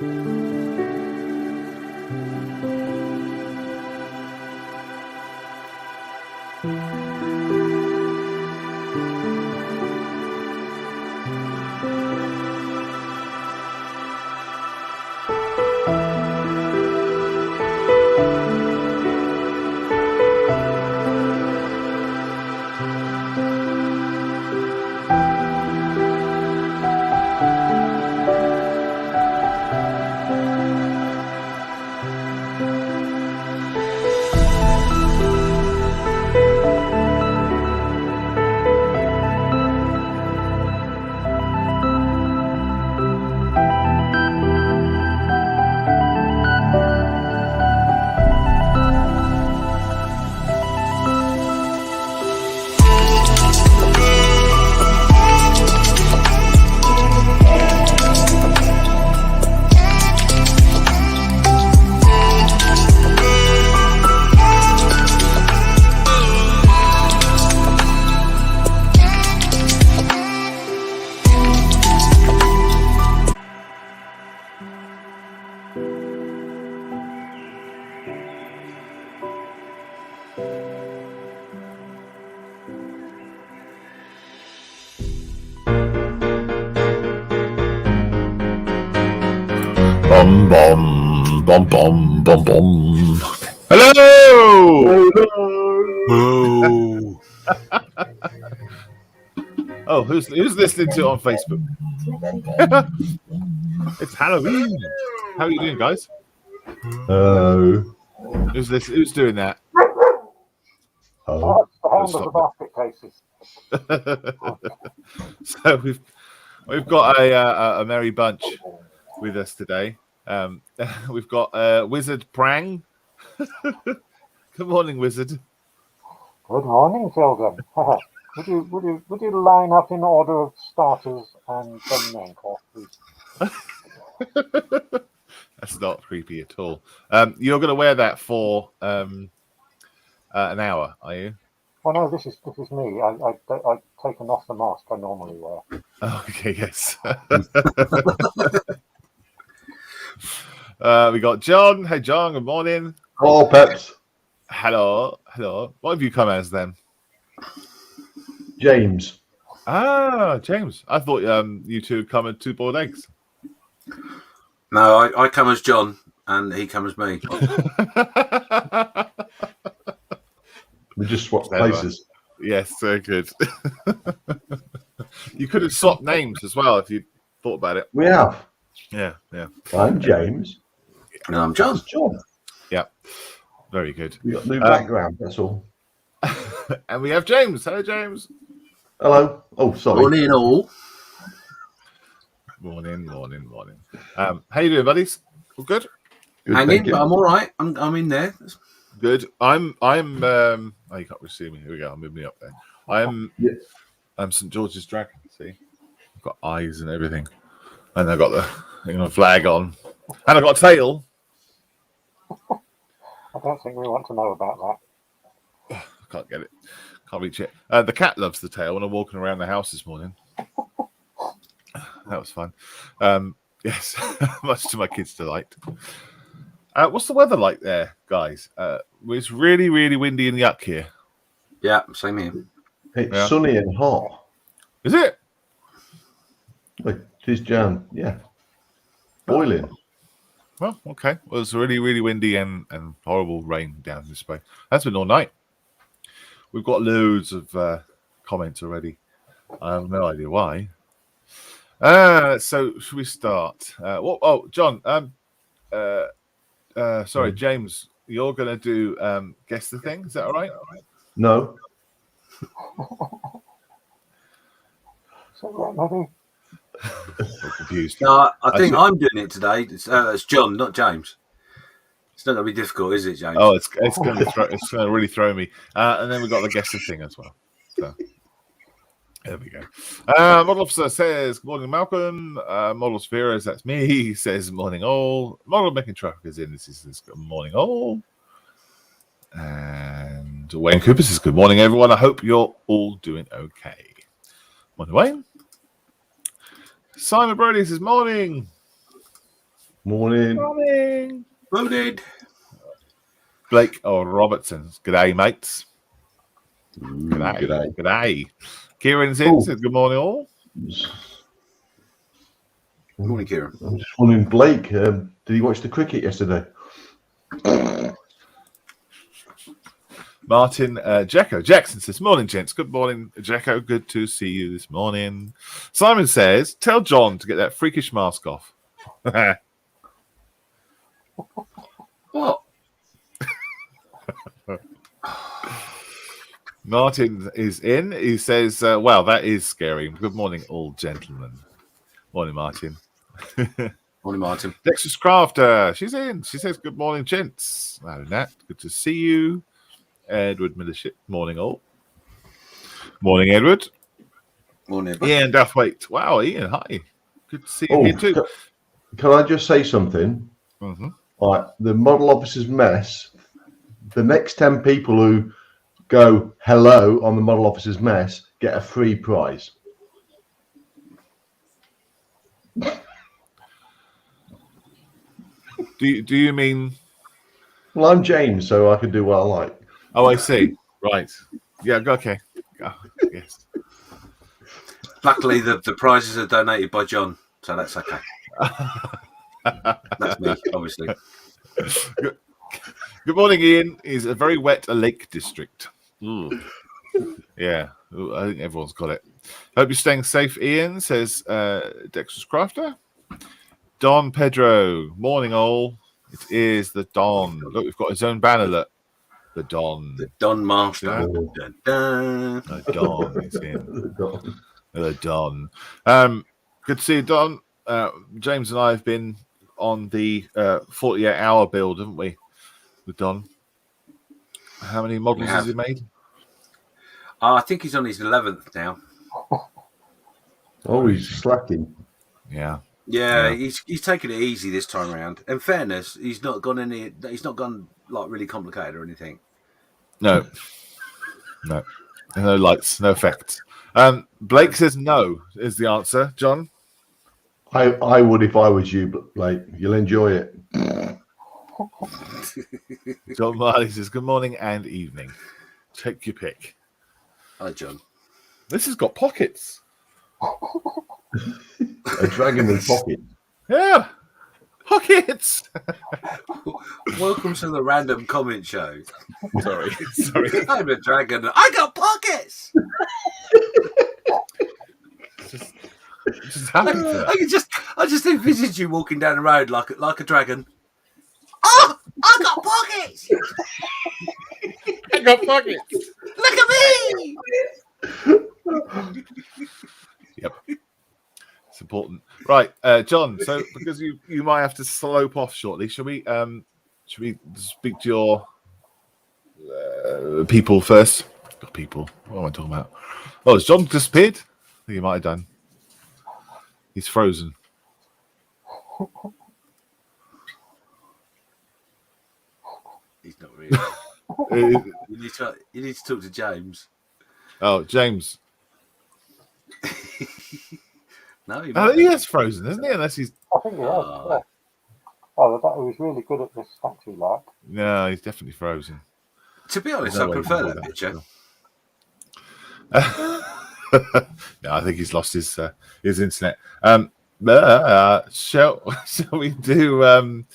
Bum bum bum bum bum bum. Hello. Hello. Oh, who's listening to it on Facebook? It's Halloween. How are you doing, guys? Who's doing that? Oh, that's the basket cases. So we've got a merry bunch with us today. We've got Wizard Prang. Good morning, Wizard. Good morning, children. would you line up in order of starters and then main course, please? That's not creepy at all. You're going to wear that for an hour, are you? Well, no, this is me. I've taken off the mask I normally wear. Oh, okay, yes. We got John. Hey, John. Good morning. Hello, Peps. Hello. What have you come as then? James. Ah, James. I thought you two come as two boiled eggs. No, I come as John, and he comes as me. We just swapped places. Yes, very good. You could have swapped names as well if you thought about it. We have. Yeah. I'm James. And I'm John. That's John. Yeah, very good. We got new background, that's all. And we have James. Hello, James. Hello. Oh, sorry. Morning, all. Morning. How you doing, buddies? All good? Good, Hanging, but I'm all right. I'm in there. Good. I'm. Oh, you can't really see me. Here we go. I'm moving up there. I'm St. George's Dragon. See, I've got eyes and everything, and I've got the flag on, and I've got a tail. I don't think we want to know about that. I can't get it. Can't reach it. The cat loves the tail. When I'm walking around the house this morning, that was fun. Yes, much to my kids' delight. What's the weather like there, guys? It's really, really windy and yuck here. Yeah, same here. It's sunny and hot. Is it? It is, Jan. Yeah. Boiling. Well, okay. Well, it's really, really windy and horrible rain down this way. That's been all night. We've got loads of comments already. I have no idea why. So should we start? John. Sorry, James. You're going to do guess the thing. Is that all right? No. So, maybe. I'm confused. No, I think I'm doing it today. It's John, not James. It's not going to be difficult, is it, James? Oh, it's going to really throw me. And then we've got the guess the thing as well. So there we go. Model Officer says, good morning, Malcolm. Model Spheres, that's me, says, morning all. Model Making Truck is in. This is good morning all. And Wayne Cooper says, good morning, everyone. I hope you're all doing okay. Morning, Wayne. Simon Brody says, morning. Morning. Morning. Loaded. Blake or Robertson. G'day, mates. G'day. G'day. G'day. Kieran's in. Says good morning, all. Morning, Kieran. I'm just wondering, Blake, did he watch the cricket yesterday? Martin Jacko Jackson says, morning, gents. Good morning, Jacko. Good to see you this morning. Simon says, tell John to get that freakish mask off. What? Martin is in. He says, wow, that is scary. Good morning, all gentlemen. Morning, Martin. Morning, Martin. Dexter's Crafter. She's in. She says, good morning, gents. Hello, Nat. Good to see you. Edward Millership. Morning, all. Morning, Edward. Morning, Ian Duffwaite. Wow, Ian, hi. Good to see you here, too. Can I just say something? Mm-hmm. Right, the model officer's mess, the next 10 people who go hello on the model officer's mess get a free prize. Do you mean? Well, I'm James, so I can do what I like. Oh, I see. Right. Yeah. Okay. Oh, yes. Luckily, the prizes are donated by John, so that's okay. That's me, obviously. Good morning, Ian. Is a very wet lake district. Ooh. Yeah. Ooh, I think everyone's got it. Hope you're staying safe, Ian. Says Dexter's Crafter. Don Pedro. Morning, all. It is the Don. Look, we've got his own banner. Look. The Don. The Don Master. Yeah. Dun, dun. The Don is in. The Don. Good to see you, Don. James and I have been on the 48-hour build, haven't we? With Don. How many models has he made? I think he's on his 11th now. Oh, he's slacking. Yeah. Yeah, he's taking it easy this time around. In fairness, he's not gone like really complicated or anything. No. No lights, no effects. Blake says no is the answer. John? I would if I was you, but like you'll enjoy it. John Marley says good morning and evening. Take your pick. Hi, John. This has got pockets. A dragon with pockets. Yeah. Pockets. Welcome to the random comment show. Sorry. I'm a dragon. I got pockets. Just happy for that. I just envisage you walking down the road like a dragon. Oh, I got pockets. I got pockets. Look at me. Yep. It's important. Right, John, so because you might have to slope off shortly, should we speak to your people first? People. What am I talking about? Oh, has John disappeared? I think he might have done. He's frozen. He's not really. You need to talk to James. Oh, James. No, I think he is frozen, isn't he? Unless he's. I think he has. Yeah. Oh, that was really good at this statue, like. No, he's definitely frozen. To be honest, No I way prefer you that can do picture. No, I think he's lost his internet. Shall we do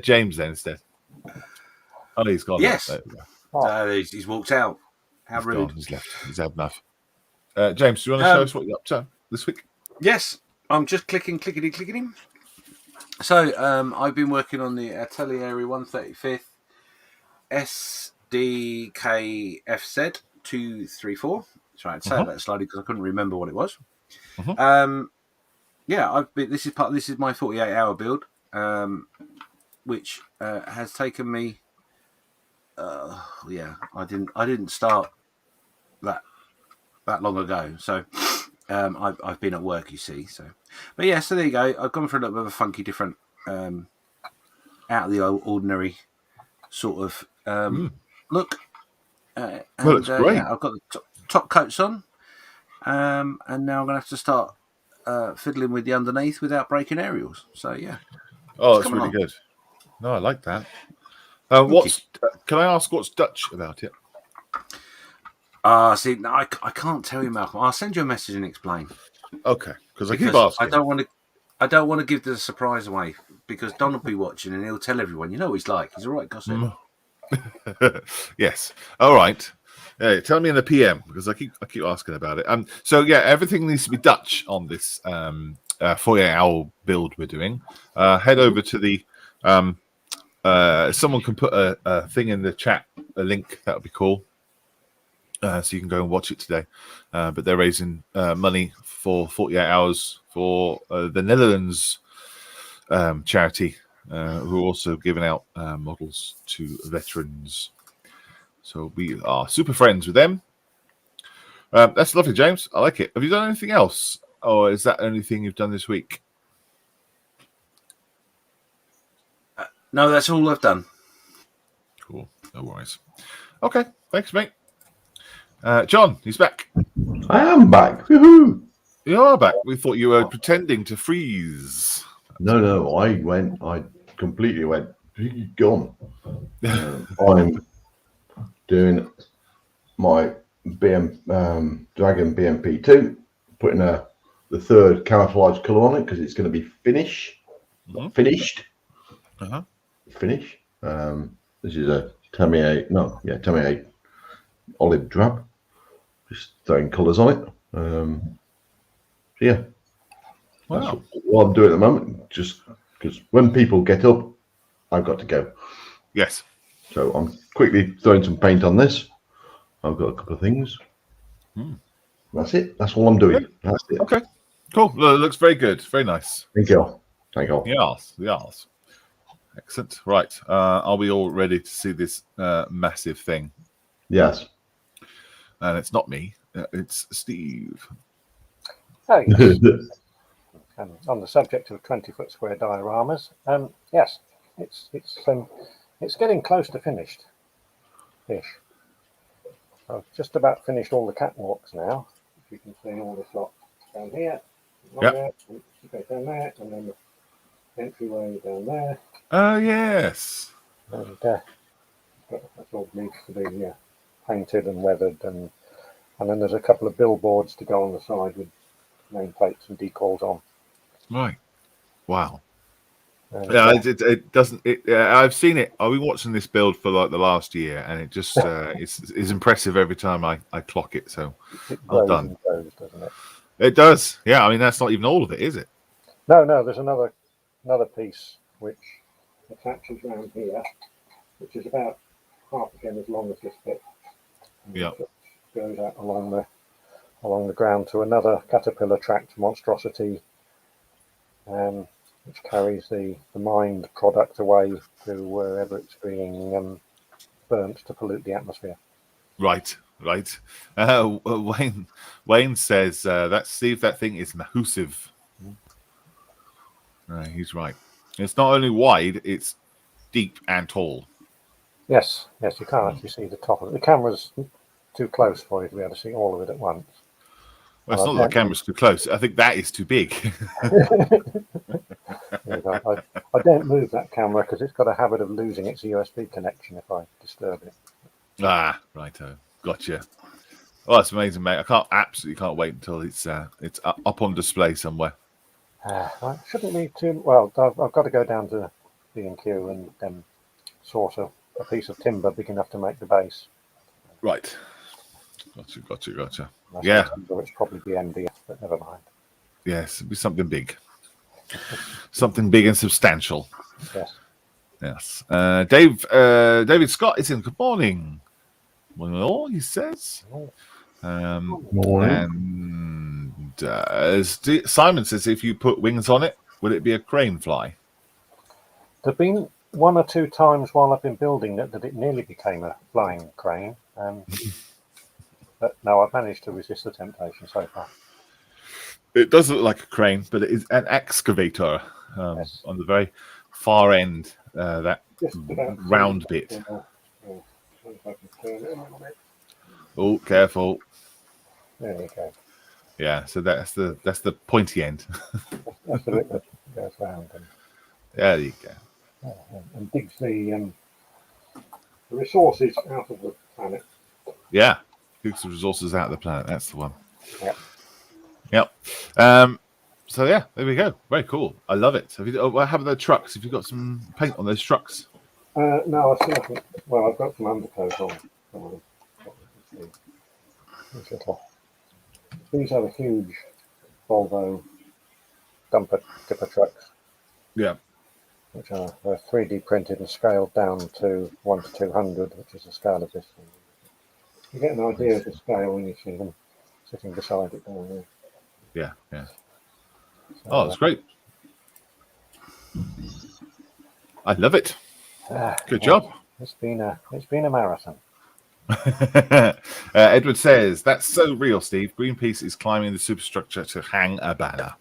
James then instead? Oh, he's gone. Yes. There we go. He's walked out. How He's rude. gone. He's left. He's had enough. James, do you want to show us what you're up to this week? Yes, I'm just clicking. So I've been working on the Atelier 135th SDKFZ 234. Sorry, I'd say that slightly because I couldn't remember what it was. Yeah, this is my 48-hour build, which has taken me. I didn't start that long ago, so I've been at work, you see. So, but yeah, so there you go. I've gone for a little bit of a funky, different, out of the ordinary sort of look. Well, it's great. Yeah, I've got the top coats on, and now I'm going to have to start fiddling with the underneath without breaking aerials. So yeah. Oh, It's that's coming really on. good. No, I like that. Thank What's? Can I ask what's Dutch about it? See, no, I can't tell you, Malcolm. I'll send you a message and explain. Okay, because I keep Because asking. I don't want to give the surprise away because Don will be watching and he'll tell everyone. You know what he's like. He's all right gossip. Yes. All right. Yeah, tell me in the PM because I keep asking about it. So yeah, everything needs to be Dutch on this 48-hour build we're doing. Head over to the someone can put a thing in the chat, a link, that would be cool. So you can go and watch it today. But they're raising money for 48 hours for the Netherlands charity, who are also giving out models to veterans. So we are super friends with them. That's lovely, James. I like it. Have you done anything else? Or is that the only thing you've done this week? No, that's all I've done. Cool. No worries. Okay. Thanks, mate. John, he's back. I am back. Woohoo! You are back. We thought you were pretending to freeze. No, I completely went gone. I'm doing my Dragon BMP2, putting the third camouflage colour on it because it's going to be finished. Uh-huh. Finish. This is a Tamiya 8 olive drab. Just throwing colours on it. So yeah, Wow. that's what I'm doing at the moment. Just because when people get up, I've got to go. Yes. So I'm quickly throwing some paint on this. I've got a couple of things. That's it. That's all I'm doing. That's it. Okay. Cool. It looks very good. Very nice. Thank you. Thank you. Yes. Excellent. Right. Are we all ready to see this massive thing? Yes. And it's not me. It's Steve. Oh, yes. And on the subject of 20-foot square dioramas, yes, it's getting close to finished-ish. I've just about finished all the catwalks now. If you can see all this lot down here, there, and you go down there, and then the entryway down there. Oh, yes. And that's all needs to be painted and weathered, and then there's a couple of billboards to go on the side with nameplates and decals on. Right. Wow. And, Yeah, it doesn't. I've seen it. I've been watching this build for like the last year, and it just is impressive every time I clock it. So it well grows done. and grows, doesn't it? It does. Yeah. I mean, that's not even all of it, is it? No, there's another piece which attaches around here, which is about half again as long as this bit. And Yeah. it goes out along the ground to another caterpillar tracked monstrosity, which carries the mined product away to wherever it's being burnt to pollute the atmosphere. Right. Wayne says that Steve, that thing is massive. He's right. It's not only wide; it's deep and tall. Yes, you can't actually see the top of it. The camera's too close for you to be able to see all of it at once. Well, it's not that the camera's too close. I think that is too big. I don't move that camera because it's got a habit of losing its USB connection if I disturb it. Righto. Gotcha. Oh, that's amazing, mate. I absolutely can't wait until it's up on display somewhere. I shouldn't need too. Well, I've got to go down to B&Q and source a piece of timber big enough to make the base. Right. Gotcha. That's Yeah. It's probably the MDF, but never mind. Yes, it'll be something big. Something big and substantial. Yes. David Scott is in. Good morning. Well, he says. Morning. And Simon says, if you put wings on it, will it be a crane fly? There've been one or two times while I've been building that it nearly became a flying crane. But no, I've managed to resist the temptation so far. It does look like a crane, but it is an excavator Yes. on the very far end, that Just about round bit. If I can turn it a little bit. Oh, careful. There you go. Yeah, so that's the pointy end. That's the bit that goes round. There you go. And digs the resources out of the planet. Yeah, digs the resources out of the planet. That's the one. Yep. Yep. So yeah, there we go. Very cool. I love it. Have you? What happened to the trucks? Have you got some paint on those trucks? No, I still haven't. Well, I've got some undercoat on. These are the huge Volvo tipper trucks. Yeah. Which are 3D printed and scaled down to 1 to 200, which is the scale of this one. You get an idea of the scale when you see them sitting beside it down there. Yeah, yeah. So, Oh, that's great. I love it. Good job. It's been a marathon. Edward says, that's so real, Steve. Greenpeace is climbing the superstructure to hang a banner.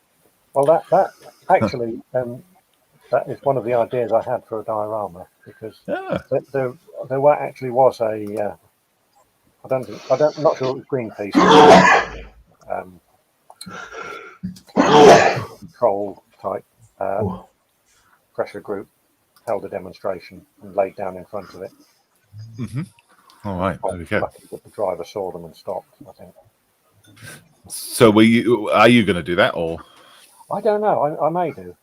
Well, that actually, that is one of the ideas I had for a diorama, because there was a, I'm not sure it was Greenpeace, control type pressure group held a demonstration and laid down in front of it. Mm-hmm. All right, there we go. Lucky that the driver saw them and stopped, I think. So are you going to do that, or? I don't know. I may do.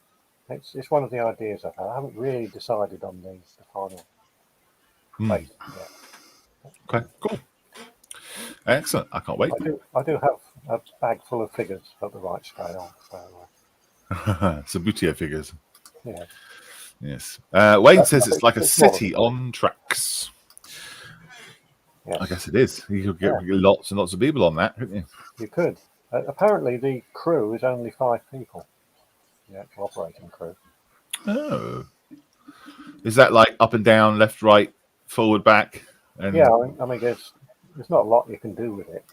It's one of the ideas I've had. I haven't really decided on the final place yet. Okay, cool. Excellent. I can't wait. I do have a bag full of figures of the right scale. So, Sabutio figures. yeah. Yes. Wayne says it's like a city on tracks. Yes. I guess it is. You could get lots and lots of people on that, couldn't you? You could. Apparently, the crew is only 5 people. The actual operating crew. Oh. Is that like up and down, left, right, forward, back? And... Yeah, I mean, there's not a lot you can do with it.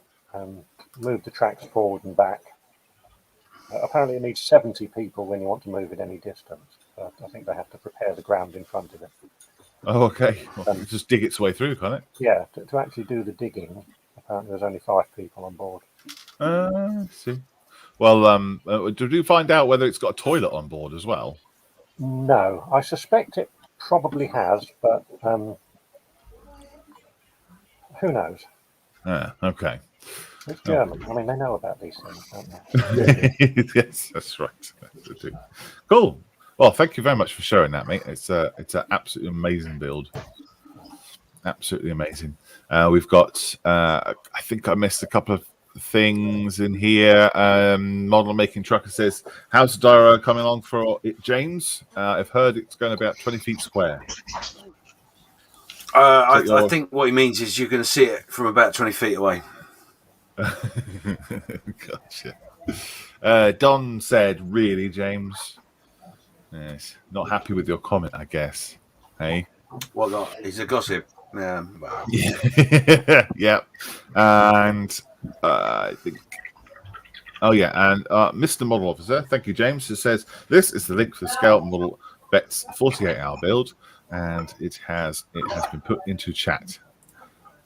Move the tracks forward and back. Apparently, it needs 70 people when you want to move it any distance. I think they have to prepare the ground in front of it. Oh, okay. Well, just dig its way through, can't it? Yeah, to actually do the digging, apparently there's only 5 people on board. See. Well, did you find out whether it's got a toilet on board as well? No, I suspect it probably has, but who knows? Okay. It's German. I mean, they know about these things, don't they? Yes, that's right. Cool. Well, thank you very much for sharing that, mate. It's an absolutely amazing build. Absolutely amazing. We've got, I think I missed a couple of things in here. Model Making Trucker says, how's the diorama coming along for it, James? I've heard it's going about 20 feet square. I think what he means is you're going to see it from about 20 feet away. Gotcha. Don said, really, James? Yes. Not happy with your comment, I guess. Hey? What not? He's a gossip. Well. Yeah. And I think... Oh, yeah. And Mr. Model Officer, thank you, James, who says, this is the link for the Scout Model Bet's 48-hour build, and it has been put into chat.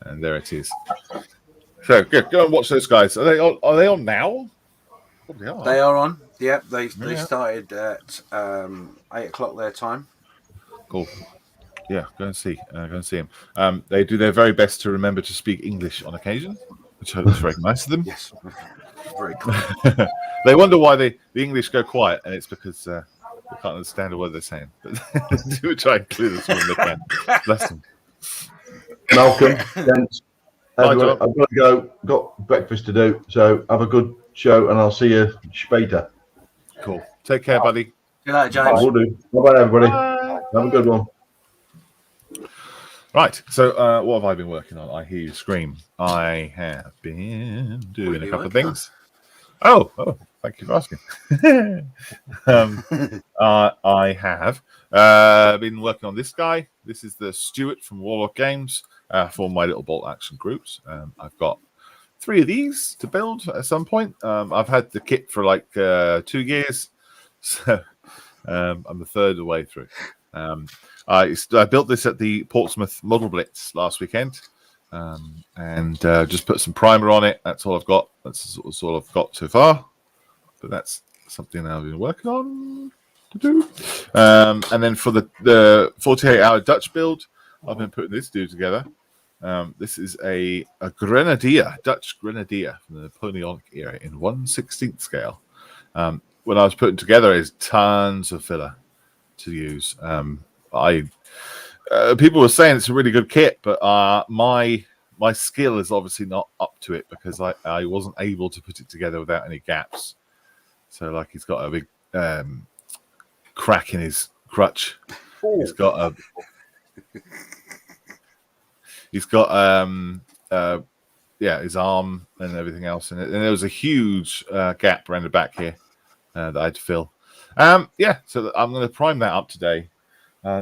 And there it is. So, good. Go and watch those guys. Are they on now? They are on. Yep, they started at 8 o'clock their time. Cool. Yeah, go and see them. They do their very best to remember to speak English on occasion, which I think is very nice of them. Yes, very cool. They wonder why the English go quiet, and it's because they can't understand a word they're saying. But do try and clear this when they can. Bless them. Malcolm, gents, Bye, I've got to go. Got breakfast to do. So have a good show, and I'll see you later. Cool. Take care, buddy. Good night, James. Will do. Bye-bye, everybody. Bye. Have a good one. Right. So, what have I been working on? I hear you scream. I have been doing a couple of things. Oh, thank you for asking. I have been working on this guy. This is the Stuart from Warlock Games for my little bolt action groups. I've got 3 of these to build at some point. I've had the kit for like 2 years, so I'm the third of the way through. I built this at the Portsmouth Model Blitz last weekend, and just put some primer on it. That's all I've got. That's all I've got so far. But that's something I've been working on. And then for the 48-hour Dutch build, I've been putting this dude together. This is a Grenadier, Dutch Grenadier from the Napoleonic era in 1/16 scale. When I was putting together, is tons of filler to use. People were saying it's a really good kit, but my skill is obviously not up to it because I wasn't able to put it together without any gaps. So like he's got a big crack in his crutch. He's got his arm and everything else in it. And there was a huge gap around the back here that I had to fill. So I'm going to prime that up today.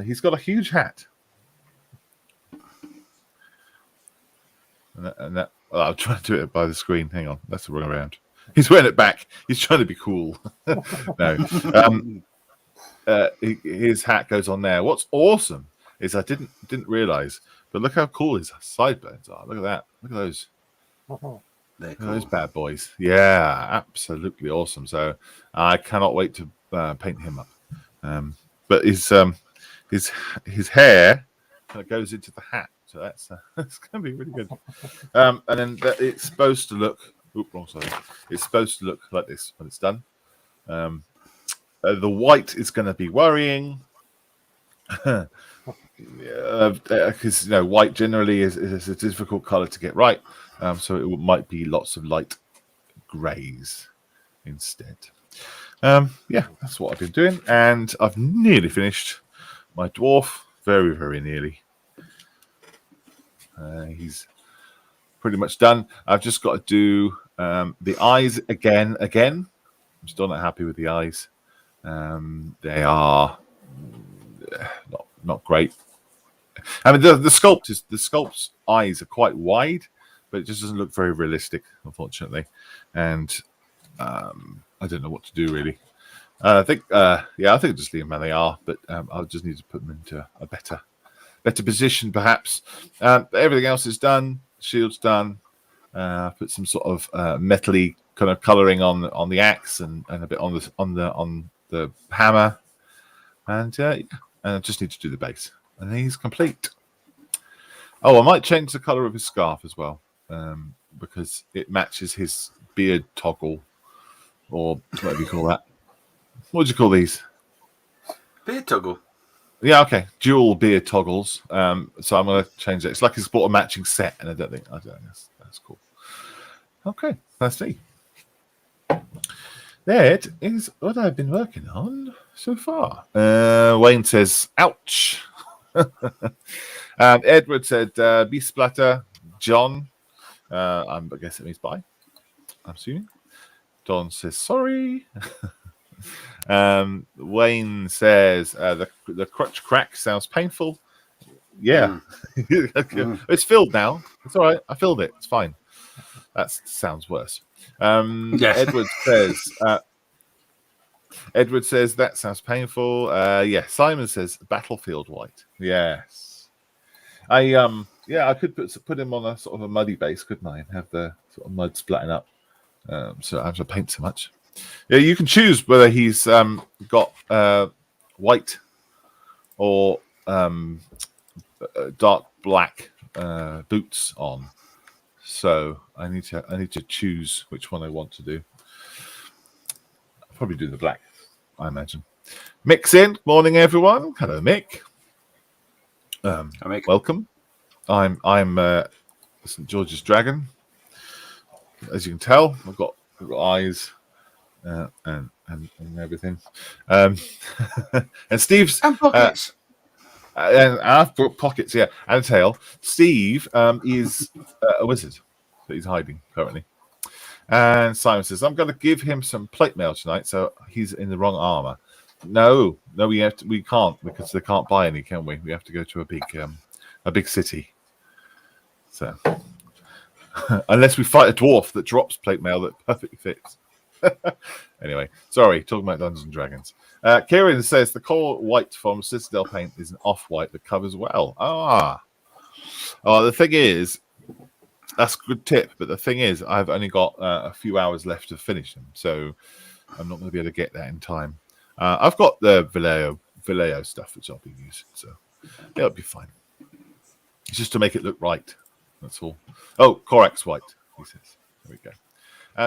He's got a huge hat. And that I'm trying to do it by the screen. Hang on, that's the wrong around. He's wearing it back. He's trying to be cool. No. His hat goes on there. What's awesome is I didn't realize, but look how cool his sideburns are. Look at that. Look at those. They're cool. Those bad boys. Yeah, absolutely awesome. So I cannot wait to paint him up. But his hair kind of goes into the hat, so that's going to be really good. And then it's supposed to look. Oops, wrong side. It's supposed to look like this when it's done. The white is going to be worrying. Because white generally is a difficult color to get right, so it might be lots of light grays instead. That's what I've been doing, and I've nearly finished my dwarf. Very, very nearly. He's pretty much done. I've just got to do the eyes again. I'm still not happy with the eyes. They are not great. I mean, the sculpt's eyes are quite wide, but it just doesn't look very realistic, unfortunately. And I don't know what to do really. I think just leave them how they are, but I'll just need to put them into a better position, perhaps. Everything else is done. Shield's done. Put some sort of metally kind of colouring on the axe and a bit on the hammer, and I just need to do the base. And he's complete. Oh, I might change the colour of his scarf as well, because it matches his beard toggle, or what do you call that? What do you call these? Beard toggle. Yeah, okay. Dual beard toggles. So I'm going to change it. It's like he's bought a matching set, and I don't think that's cool. Okay, let's see. That is what I've been working on so far. Wayne says, ouch. Edward said, be splatter. John, I guess it means bye. I'm assuming. Don says, sorry. Wayne says, the crutch crack sounds painful. Yeah. It's filled now. It's all right. I filled it. It's fine. That sounds worse. Yes. Edward says that sounds painful. Yeah. Simon says battlefield white. Yes. I could put him on a sort of a muddy base, couldn't I? And have the sort of mud splatting up. So I have to paint so much. Yeah, you can choose whether he's got white or dark black boots on. So I need to choose which one I want to do. I'll probably do the black, I imagine. Mick's in. Morning, everyone. Hello, Mick. Hi, Mick. Welcome. I'm St. George's Dragon. As you can tell, I've got eyes and everything. And Steve's and pockets. And I've got pockets, yeah, and a tail. Steve is a wizard, so he's hiding currently. And Simon says, I'm going to give him some plate mail tonight, so he's in the wrong armor. No, we can't, because they can't buy any, can we? We have to go to a big city. So unless we fight a dwarf that drops plate mail that perfectly fits. Anyway, sorry, talking about Dungeons and Dragons. Kieran says the core white from Citadel paint is an off-white that covers well. The thing is, that's a good tip, but the thing is, I've only got a few hours left to finish them, so I'm not going to be able to get that in time. I've got the Vallejo stuff, which I'll be using, so it'll be fine. It's just to make it look right. That's all. Oh, Corax White, he says. There we go.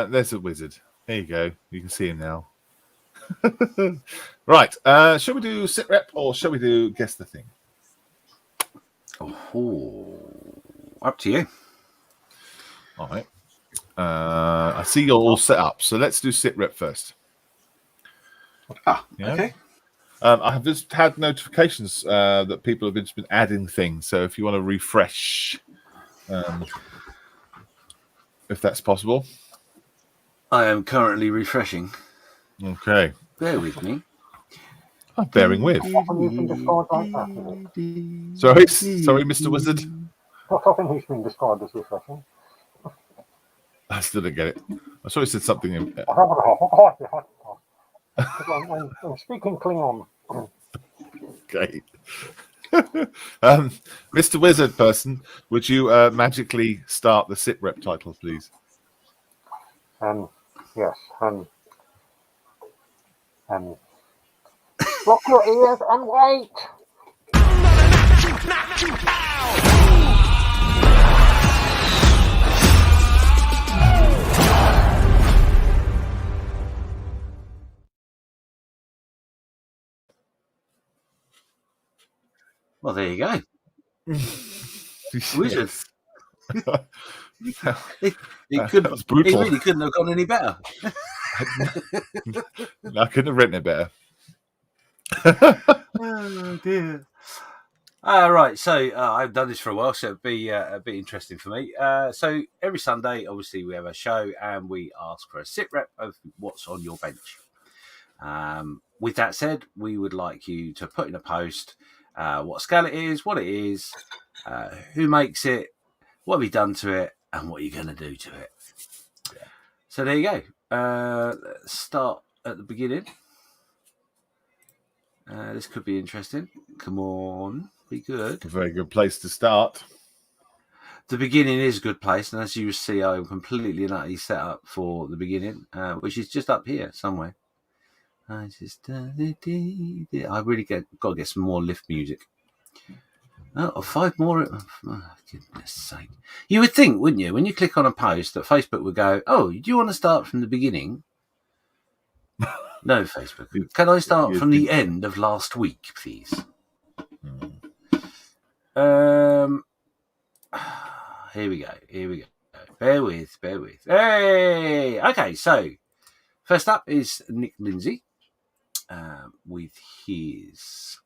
There's a wizard. There you go. You can see him now. Right. Shall we do sit rep or shall we do guess the thing? Oh, up to you. All right. I see you're all set up, so let's do sit rep first. Yeah? Okay. I have just had notifications that people have just been adding things. So if you want to refresh, if that's possible. I am currently refreshing. Okay. Bear with me. I'm bearing with. Often he's been described like that, is it? Sorry, Mr. Wizard. Not often he's been described as refreshing. I still didn't get it. I saw he said something. I'm speaking Klingon. Okay. Mr. Wizard person, would you magically start the sit rep title, please? Yes. Block your ears and wait. Well, there you go. Wizard. He really couldn't have gone any better. I couldn't have written it better. Oh dear. Right, so I've done this for a while, so it'd be a bit interesting for me. So every Sunday, obviously, we have a show and we ask for a sit rep of what's on your bench. With that said, we would like you to put in a post what scale it is, what it is, who makes it, what have you done to it, and what you're going to do to it. Yeah. So there you go. Let's start at the beginning. This could be interesting. Come on, be good. A very good place to start. The beginning is a good place, and as you see, I'm completely and utterly set up for the beginning, which is just up here somewhere. I really got to get some more lift music. Oh, 5 more. Oh, goodness sake. You would think, wouldn't you, when you click on a post that Facebook would go, oh, do you want to start from the beginning? No, Facebook. Can I start from the end of last week, please? Here we go. Bear with. Hey! Okay, so first up is Nick Lindsay. With his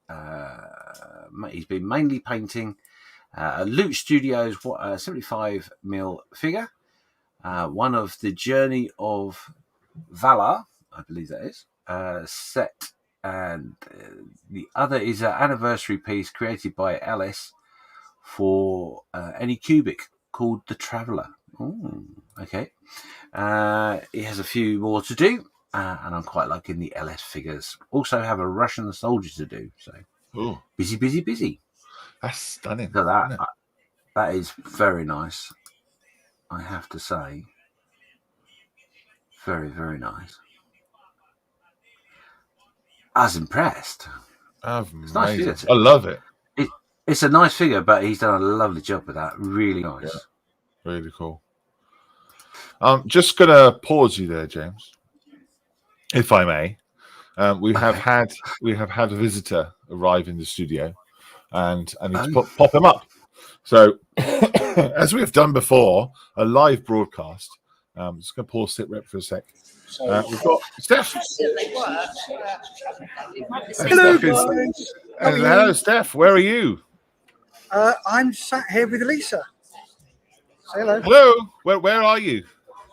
he's been mainly painting Loot Studios 75mm figure, one of the Journey of Valor, I believe that is, set, and the other is an anniversary piece created by Alice for Anycubic called The Traveller. Ooh, okay. He has a few more to do. And I'm quite liking the LS figures. Also have a Russian soldier to do. So Ooh. Busy. That's stunning. So that is very nice. I have to say. Very, very nice. I was impressed. It's nice figure. I love it. It's a nice figure, but he's done a lovely job with that. Really nice. Yeah. Really cool. I'm just going to pause you there, James. If I may, we have had a visitor arrive in the studio, and I need to pop him up. So, as we have done before, a live broadcast. I'm just going to pause sit rep for a sec. We've got Steph. Hello, Steph. Where are you? I'm sat here with Elisa. Say hello. Hello. Where are you?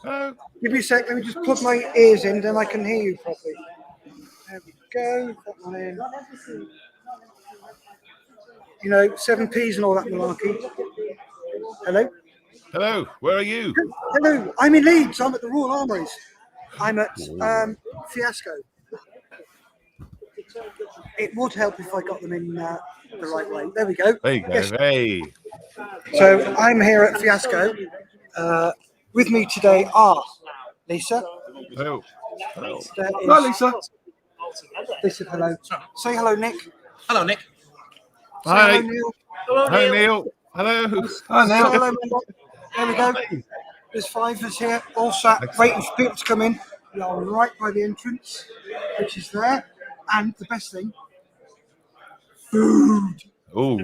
Hello. Give me a sec. Let me just plug my ears in, then I can hear you properly. There we go. Got one in. You know, 7Ps and all that malarkey. Hello. Hello. Where are you? Hello. I'm in Leeds. I'm at the Royal Armouries. I'm at Fiasco. It would help if I got them in the right way. There we go. There you go. Yes. Hey. So I'm here at Fiasco. With me today are Lisa. Hello. Hello, Lisa. They said hello. Say hello, Nick. Hello, Nick. Say Hi. hello, Neil. Hello, Neil. Hello. Oh, Say Neil. hello, Neil. There we go. There's 5 of us here, all sat waiting for people to come in. We are right by the entrance, which is there. And the best thing, food. Oh,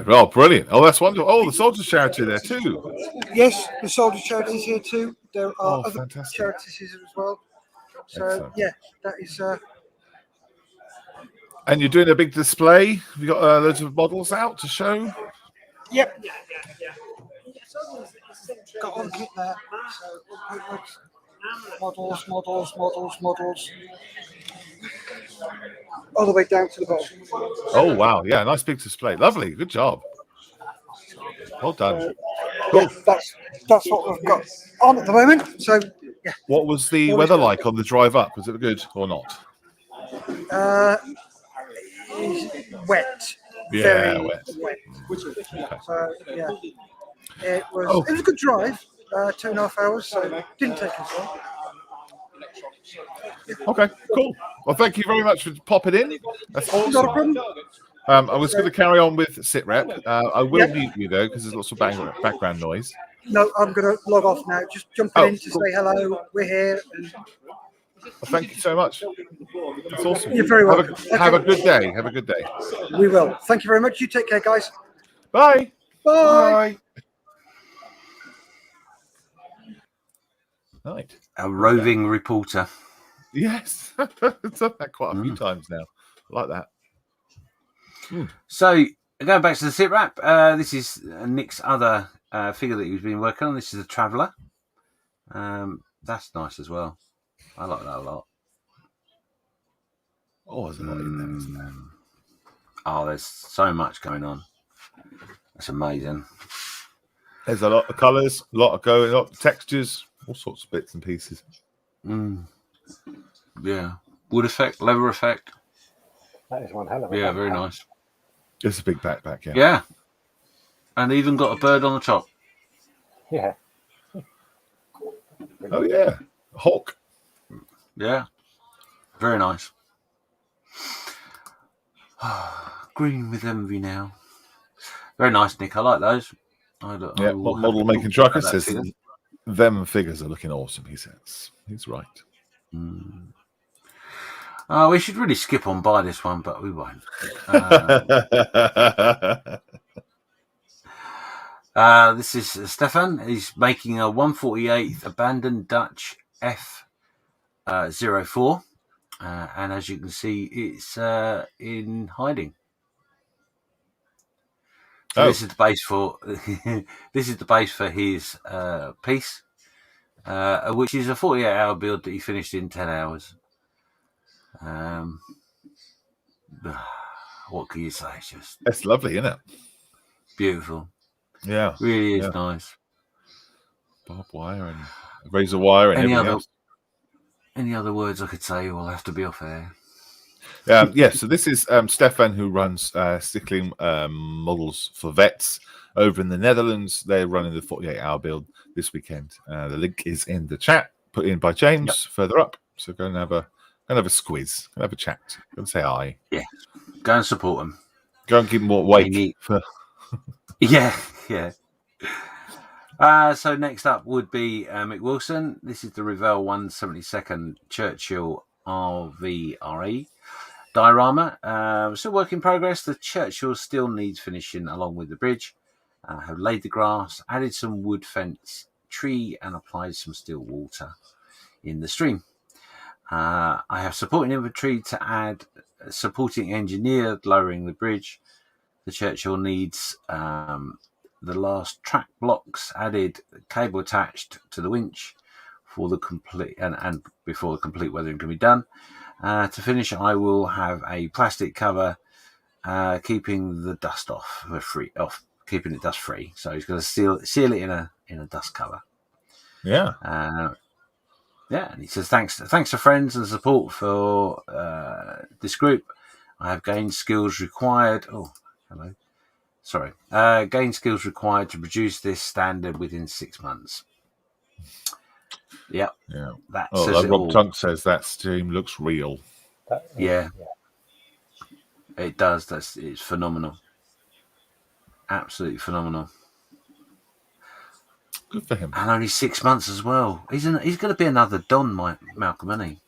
oh, brilliant. Oh, that's wonderful. Oh, the Soldiers Charity there too. Yes, the Soldier Charity's here too. There are Oh, other fantastic. charities here as well. So, Excellent. yeah, that is... And you're doing a big display. Have you got loads of models out to show? Yep. Got all the kit there. So, models. All the way down to the bottom. Oh, wow. Yeah, nice big display. Lovely. Good job. Well done. Cool. Yeah, that's what we've got on at the moment. So, yeah. What was the weather like on the drive up? Was it good or not? Wet. Yeah, Very wet. So, yeah. It was a good drive. 2.5 hours, so it didn't take us long. Okay, cool. Well, thank you very much for popping in. That's Not a awesome. problem. I was going to carry on with sit rep. I will mute you though because there's lots of background noise. No, I'm going to log off now. Just jumping in to cool. say hello. We're here. And Well, thank you so much. That's awesome. You're very welcome. Have a good day. Have a good day. we will. Thank you very much. You take care, guys. Bye. Bye. Right. A roving reporter. Yes. I've done that quite a few times now. I like that. So, going back to the sit rep, this is Nick's other figure that he's been working on. This is a Traveller. That's nice as well. I like that a lot. Oh, there's a lot in there, isn't there? Oh, there's so much going on. That's amazing. There's a lot of colours, a lot of textures, all sorts of bits and pieces. Yeah. Wood effect, leather effect. That is one hell of a Yeah, backpack. very nice. It's a big backpack, yeah. Yeah. And even got a bird on the top. Yeah. Oh, yeah. Hawk. Yeah. Very nice. Green with envy now. Very nice, Nick. I like those. Yeah, model making trucker says them figures are looking awesome, he says. He's right. We should really skip on by this one, but we won't. This is Stefan. He's making a 148th abandoned Dutch F04. And as you can see, it's in hiding. So this is the base for this is the base for his piece, which is a 48-hour build that he finished in 10 hours. What can you say? It's just It's lovely, isn't it? beautiful. Yeah, Really is nice. Barbed wire and razor wire and everything else. Any other words I could say will have to be off air. So this is Stefan, who runs Stickling Models for Vets over in the Netherlands. They're running the 48-hour build this weekend. The link is in the chat, put in by James further up. So go and have a squiz, go and have a chat, go and say hi. Yeah, go and support them. Go and give them more weight. Yeah. So next up would be Mick Wilson. This is the Revell 172nd Churchill RVRE diorama. Still work in progress. The Churchill still needs finishing along with the bridge. Have laid the grass, added some wood fence, tree, and applied some still water in the stream. I have supporting inventory to add supporting engineer lowering the bridge. The Churchill needs the last track blocks added, cable attached to the winch for the complete and before the complete weathering can be done. To finish, I will have a plastic cover keeping the dust keeping it dust free. So he's going to seal it in a dust cover. Yeah. And he says thanks to friends and support for this group. I have gained skills required. Gained skills required to produce this standard within 6 months. Yep. Yeah. That like Rob Tunk says, that stream looks real. That is, Yeah. It does. It's phenomenal. Absolutely phenomenal. Good for him. And only 6 months as well. He's going to be another Don, Malcolm, isn't he?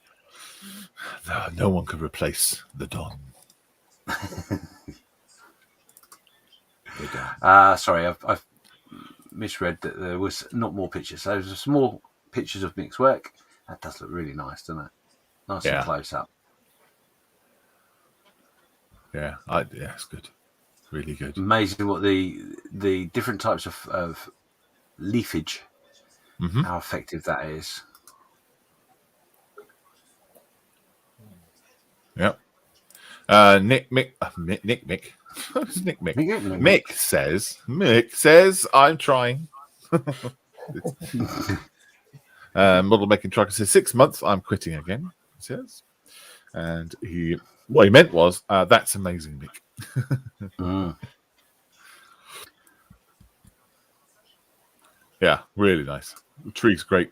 No one could replace the Don. The Don. Sorry, I've misread that there was not more pictures. So there's some more pictures of Mick's work. That does look really nice, doesn't it? Nice and close up. Yeah, it's good. Really good. Amazing what the different types of leafage, how effective that is. Yep. Mick. Mick says, I'm trying. Model making trucker says 6 months, I'm quitting again, he says. And what he meant was, that's amazing, Mick. Yeah, really nice. The tree's great.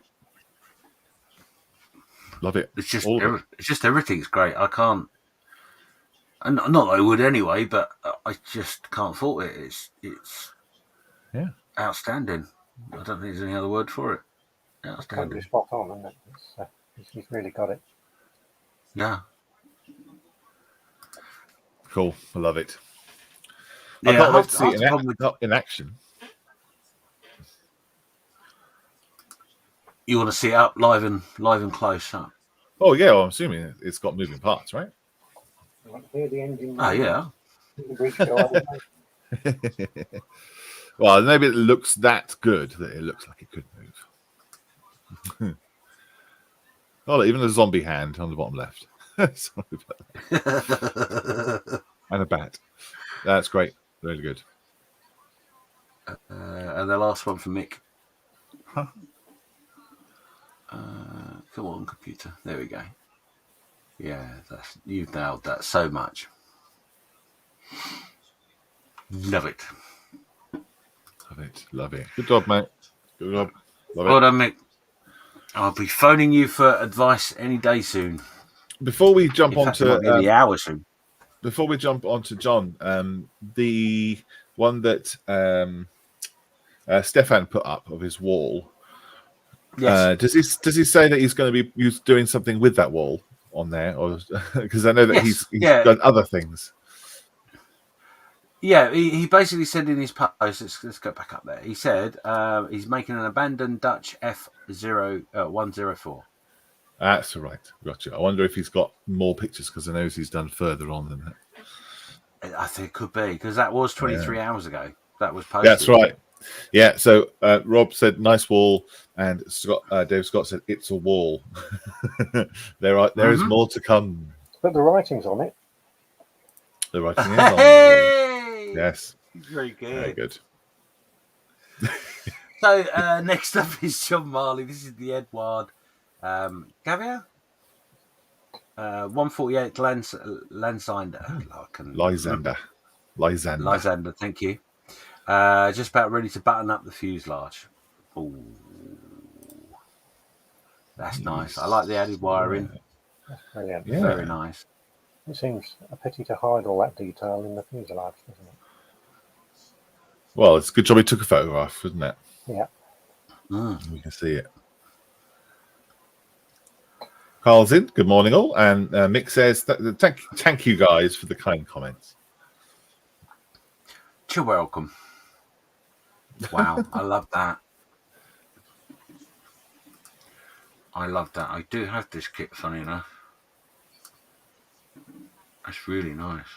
Love it. It's just everything's great. I can't, and not that I would anyway, but I just can't fault it. It's outstanding. I don't think there's any other word for it. Outstanding. totally spot on, isn't it? He's really got it. Yeah. Cool. I love it. Yeah, I can't wait to see it in action. You want to see it up live and close up? Oh yeah, well, I'm assuming it's got moving parts, right? You want to hear the engine? Oh yeah. Well, maybe it looks that good that it looks like it could move. Oh, even a zombie hand on the bottom left. Sorry about that. And a bat. That's great. Really good. And the last one for Mick. Come on, computer. There we go. Yeah, you've nailed that so much. Love it. Love it. Good job, mate. Good job. Love Well it. done, Mick. I'll be phoning you for advice any day soon. Before we jump onto the hour soon. Before we jump onto John, the one that Stefan put up of his wall. Yes. Does he say that he's going to be doing something with that wall on there, or because I know that he's done other things. Yeah, he basically said in his post. Let's go back up there. He said he's making an abandoned Dutch F104. That's right. Gotcha. I wonder if he's got more pictures because I know he's done further on than that. I think it could be because that was 23 hours ago. That was posted. That's right. Yeah. So Rob said nice wall, and Dave Scott said it's a wall. There is more to come. But the writing's on it. The writing is on the wall. Yes. Very good. Very good. So next up is John Marley. This is the Edward Gavier. 148 Lysander, thank you. Just about ready to button up the fuselage. Ooh. That's nice. I like the added wiring. That's brilliant. Yeah. Very nice. It seems a pity to hide all that detail in the fuselage, doesn't it? Well, it's a good job he took a photograph, isn't it? Yeah. We can see it. Carl's in. Good morning, all. And Mick says, thank you guys for the kind comments. You're welcome. Wow, I love that. I do have this kit, funny enough. That's really nice.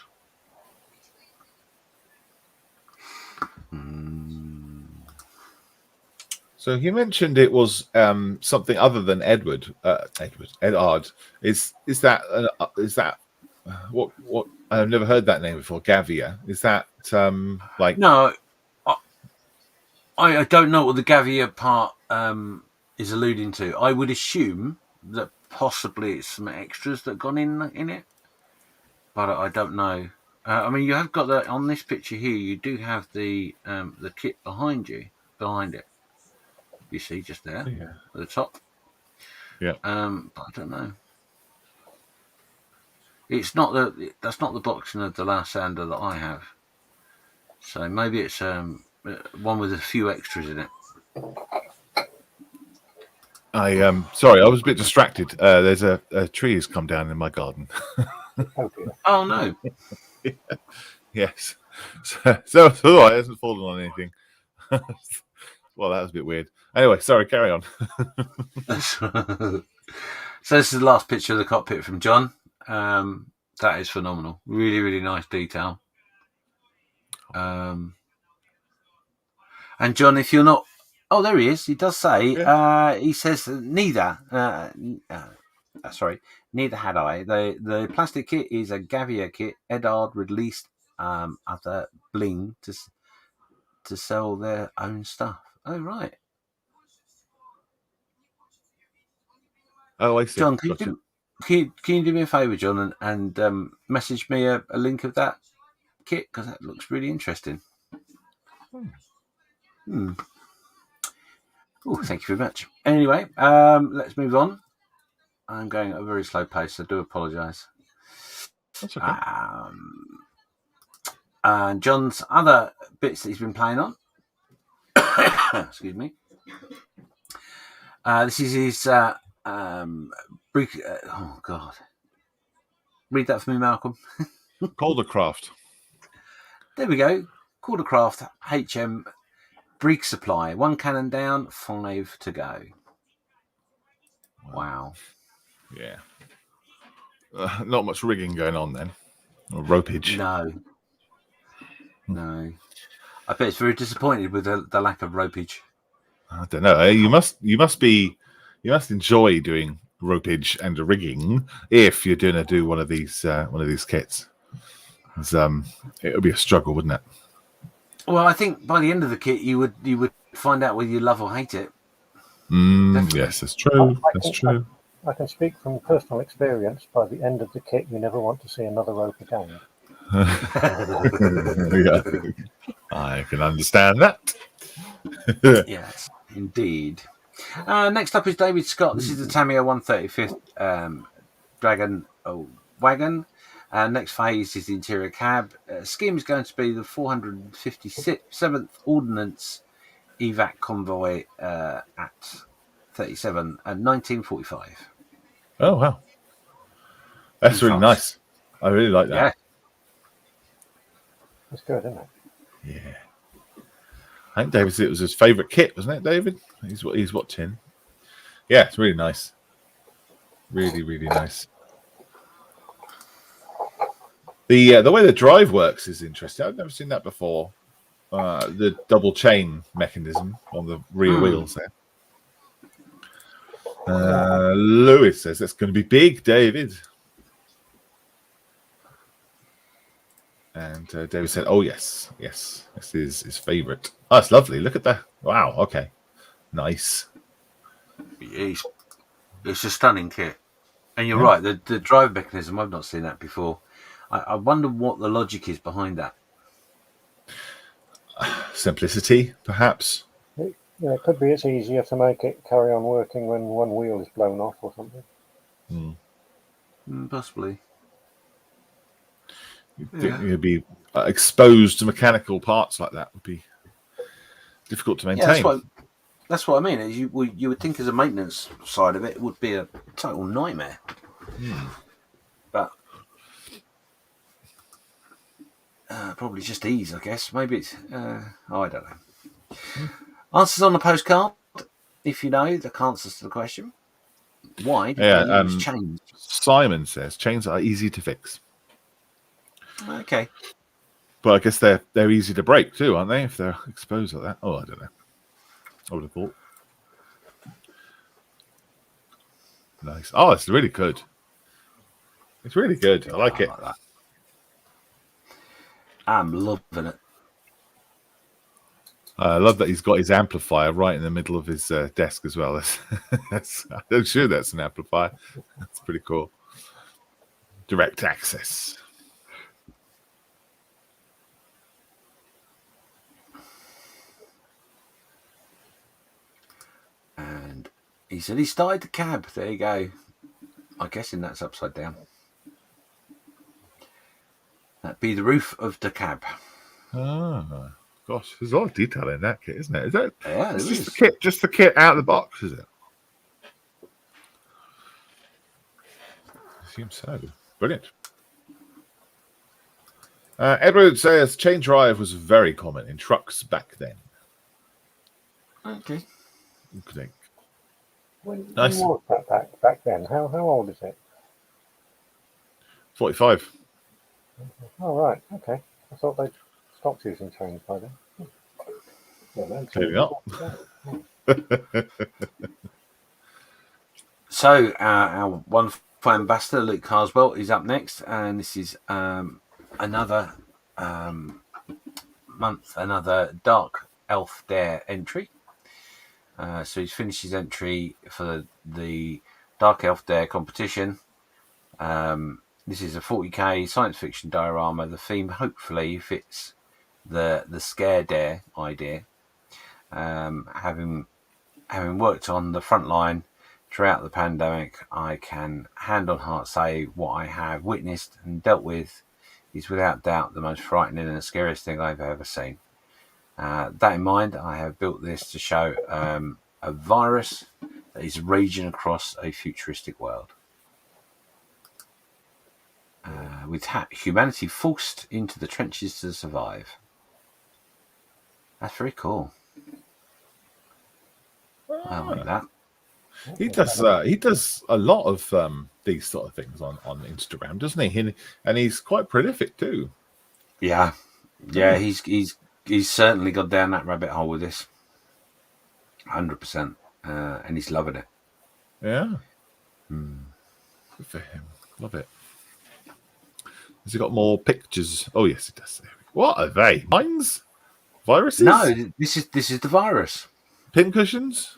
So he mentioned it was something other than Edward. Is that what? I've never heard that name before. Gavier. Is that like? No, I don't know what the Gavier part is alluding to. I would assume that possibly it's some extras that gone in it, but I don't know. I mean, you have got that on this picture here. You do have the kit behind it. You see, just there at the top. Yeah. But I don't know. That's not the boxing of the last sander that I have. So maybe it's one with a few extras in it. Sorry, I was a bit distracted. There's a tree has come down in my garden. Oh dear. Oh no. Yes. So it hasn't fallen on anything. Well, that was a bit weird. Anyway, sorry, carry on. So this is the last picture of the cockpit from John. That is phenomenal. Really, really nice detail. And John, if you're not... Oh, there he is. He does say, he says, neither had I. The plastic kit is a Gavia kit. Edard released other bling to sell their own stuff. Oh, right. Oh, I see. John, can you do me a favour, John, and message me a link of that kit? Because that looks really interesting. Oh, thank you very much. Anyway, let's move on. I'm going at a very slow pace, so I do apologise. That's okay. And John's other bits that he's been playing on. Excuse me. This is his... oh, God. Read that for me, Malcolm. Caldercraft. There we go. Caldercraft HM Brig Supply. 1 cannon down, 5 to go. Wow. Yeah. Not much rigging going on then. Or ropage. No. I bet it's very disappointed with the lack of ropage. I don't know. You must enjoy doing ropage and rigging if you're going to do one of these kits. It would be a struggle, wouldn't it? Well, I think by the end of the kit, you would find out whether you love or hate it. Yes, that's true. I can speak from personal experience. By the end of the kit, you never want to see another rope again. Yeah, I can understand that. Yes, indeed. Next up is David Scott. This is the Tamiya 135th Dragon wagon. Next phase is the interior cab. Scheme is going to be the 457th Ordnance evac convoy at 37 and 1945. Oh, wow. That's really nice. I really like that. Yeah. That's good, isn't it? Yeah. I think David said it was his favourite kit, wasn't it, David? He's watching. Yeah, it's really nice. Really, really nice. The way the drive works is interesting. I've never seen that before. The double chain mechanism on the rear wheels there. Lewis says that's going to be big, David. And David said, "Oh yes, this is his favourite. Oh, it's lovely. Look at that. Wow. Okay, nice. It's a stunning kit, and you're right. The drive mechanism, I've not seen that before. I wonder what the logic is behind that. Simplicity, perhaps. It could be it's easier to make it carry on working when one wheel is blown off or something. Possibly. You'd think you'd be exposed to mechanical parts like that would be difficult to maintain. Yeah, that's what I mean. You would think as a maintenance side of it would be a total nightmare. But probably just ease, I guess. Maybe it's... I don't know. Answers on the postcard, if you know the answers to the question. Why do they use chains? Simon says chains are easy to fix. Okay. But I guess they're easy to break too, aren't they? If they're exposed like that. Oh, I don't know. I would have thought. Nice. Oh, it's really good. It's really good. I like it. Like that. I'm loving it. I love that he's got his amplifier right in the middle of his desk as well. I'm sure that's an amplifier. That's pretty cool. Direct access. And he said he started the cab. There you go. I'm guessing that's upside down. be the roof of the cab. Ah, gosh, there's a lot of detail in that kit, isn't it? Is that? Yeah, It's there just is. the kit out of the box, is it? I assume so. Brilliant. Edward says chain drive was very common in trucks back then. Okay. Okay. When Nice. was that back then? How old is it? 45. Oh, right. Okay. I thought they'd stopped using chains by then. Clearly not. So our wonderful ambassador Luke Carswell is up next, and this is another month, another Dark Elf Dare entry. So he's finished his entry for the Dark Elf Dare competition. This is a 40k science fiction diorama. The theme hopefully fits the scare dare idea. Having worked on the front line throughout the pandemic, I can hand on heart say what I have witnessed and dealt with is without doubt the most frightening and scariest thing I've ever seen. That in mind, I have built this to show a virus that is raging across a futuristic world. With humanity forced into the trenches to survive. That's very cool. I like that. He does a lot of these sort of things on Instagram, doesn't he? And he's quite prolific too. Yeah. He's certainly gone down that rabbit hole with this. 100%, and he's loving it. Yeah. Good for him. Love it. Has he got more pictures? Oh yes, he does. What are they? Mines? Viruses? No, this is the virus. Pincushions?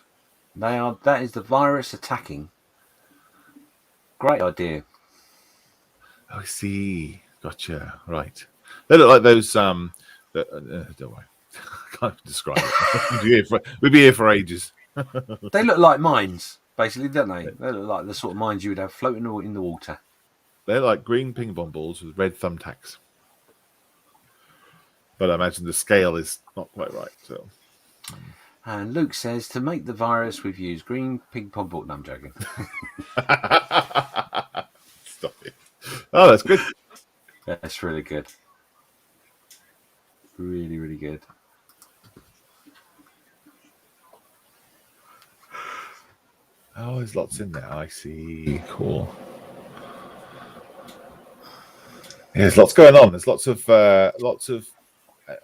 That is the virus attacking. Great idea. Oh, I see. Gotcha. Right. They look like those. Don't worry. I can't describe it. We'd be here for ages. They look like mines, basically, don't they? They look like the sort of mines you would have floating in the water. They're like green ping pong balls with red thumbtacks. But I imagine the scale is not quite right. So. And Luke says to make the virus, we've used green ping pong ball. No, I'm joking. Stop it. Oh, that's good. That's really good. Really, really good. Oh, there's lots in there. I see. Cool. Yeah, there's lots going on. There's lots of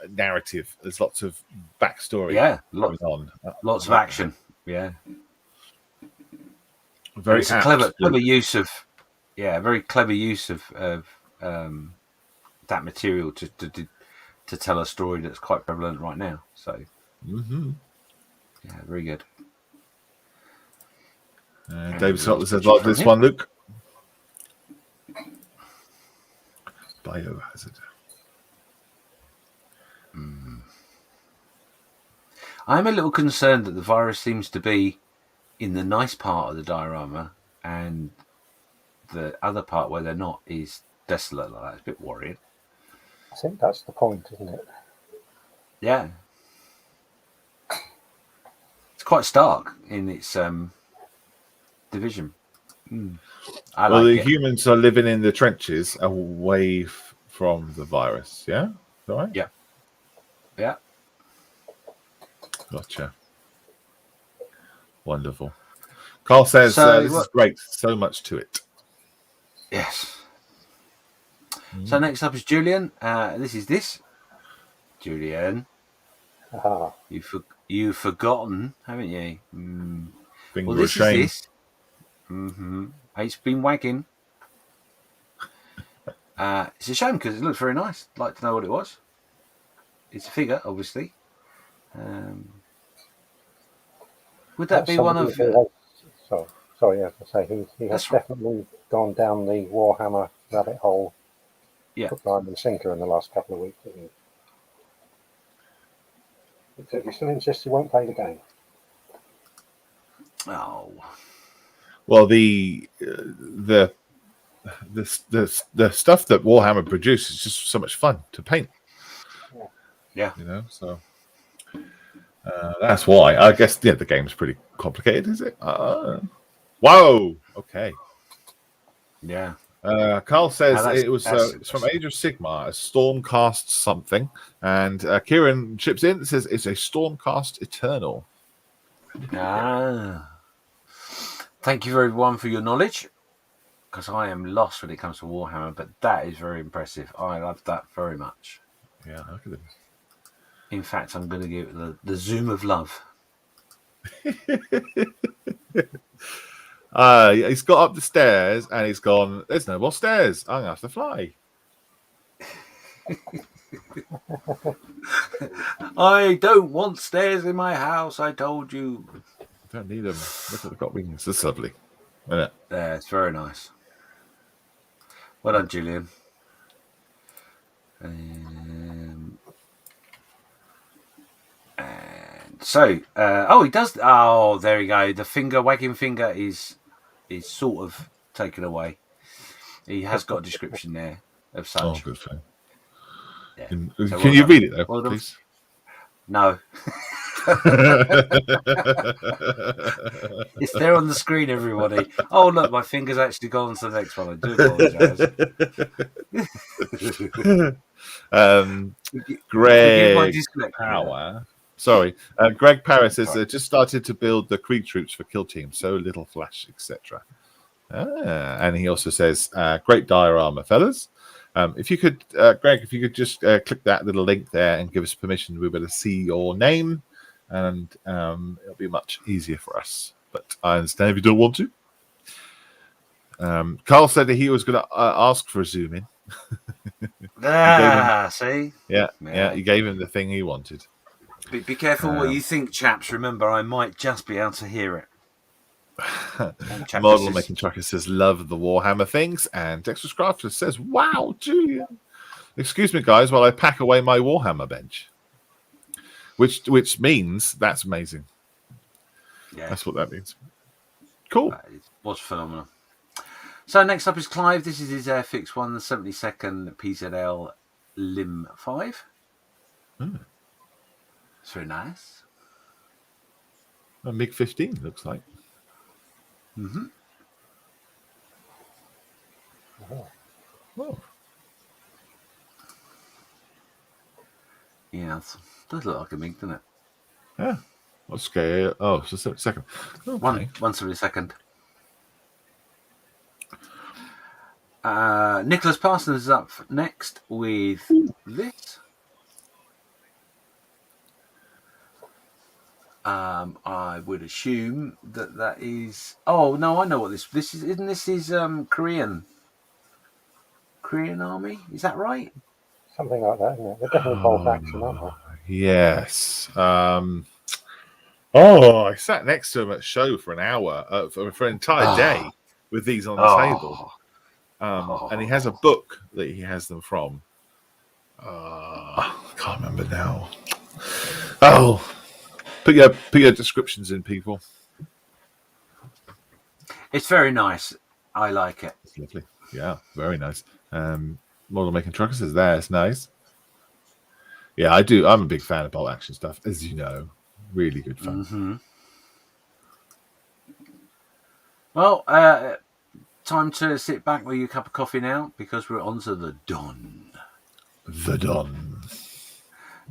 narrative. There's lots of backstory. Yeah, going on. Lots of action. Yeah. Very it's a clever use of. Yeah, very clever use of that material to tell a story that's quite prevalent right now. So. Yeah, very good. David Scott says, like this one, Luke. Biohazard. I'm a little concerned that the virus seems to be in the nice part of the diorama, and the other part where they're not is desolate like that. It's a bit worrying. I think that's the point, isn't it? Yeah. It's quite stark in its division. The humans are living in the trenches away from the virus. Yeah, is that right? Yeah. Yeah. Gotcha. Wonderful. Carl says this is great. So much to it. Yes. So next up is Julian. This. Julian. You've forgotten, haven't you? Well, this is this. It's been wagging. It's a shame because it looks very nice. I'd like to know what it was. It's a figure, obviously. Would that be one of? Sorry, as I say, he has definitely gone down the Warhammer rabbit hole. Yeah. Hook, line and sinker in the last couple of weeks. Except he still insists he won't play the game. Oh. Well, the the stuff that Warhammer produces is just so much fun to paint. Yeah. So that's why. I guess the game's pretty complicated, is it? Whoa. Okay. Yeah. Carl says Now it was it's from Age of Sigmar, a Stormcast something, and Kieran chips in and says it's a Stormcast Eternal. Thank you everyone for your knowledge, because I am lost when it comes to Warhammer, but that is very impressive. I love that very much. Yeah, look at it. In fact, I'm going to give it the zoom of love. He's got up the stairs and he's gone, there's no more stairs. I'm going to have to fly. I don't want stairs in my house, I told you. I don't need them. Look at they've got wings. That's lovely. Isn't it? Yeah, it's very nice. Well done, Julian. And so, he does. Oh, there you go. The wagging finger is sort of taken away. He has got a description there of such. Oh, good thing. Yeah. Can So you read it though, well please? No. It's there on the screen, everybody. Oh, look, my finger's actually gone to the next one. I do apologise. Greg Power. Sorry. Greg Power says they just started to build the Krieg troops for kill teams, so little flash, etc. And he also says, great diorama, fellas. If you could, Greg, if you could just click that little link there and give us permission, we'll be able to see your name, and it'll be much easier for us. But I understand if you don't want to. Carl said that he was going to ask for a zoom in. See? Yeah, you gave him the thing he wanted. Be careful what you think, chaps. Remember, I might just be able to hear it. Model Making Tracker says, love the Warhammer things. And Dexter's Crafter says, wow, Julian. Excuse me, guys, while I pack away my Warhammer bench. Which means that's amazing. Yeah. That's what that means. Cool. It was phenomenal. So next up is Clive. This is his Airfix 1, the 72nd PZL Lim 5. It's very nice. A MiG-15 looks like. Mm-hmm. Oh. Yeah, it does look like a MiG, doesn't it? Yeah. What's scale? Oh, it's just a second. Okay. 1/72. Nicholas Parsons is up next with this. I would assume that is. Oh no, I know what this is. Isn't this is Korean Army? Is that right? Something like that, isn't it? They're definitely bold action, aren't they? Yes. I sat next to him at show for an hour, for an entire day, with these on the table. And he has a book that he has them from. I can't remember now. Oh, put your descriptions in, people. It's very nice. I like it. It's lovely. Yeah, very nice. Model Making Truckers is there. It's nice. Yeah, I do. I'm a big fan of bolt action stuff, as you know. Really good fun. Mm-hmm. Well, time to sit back with your cup of coffee now, because we're on to the Don. The Don.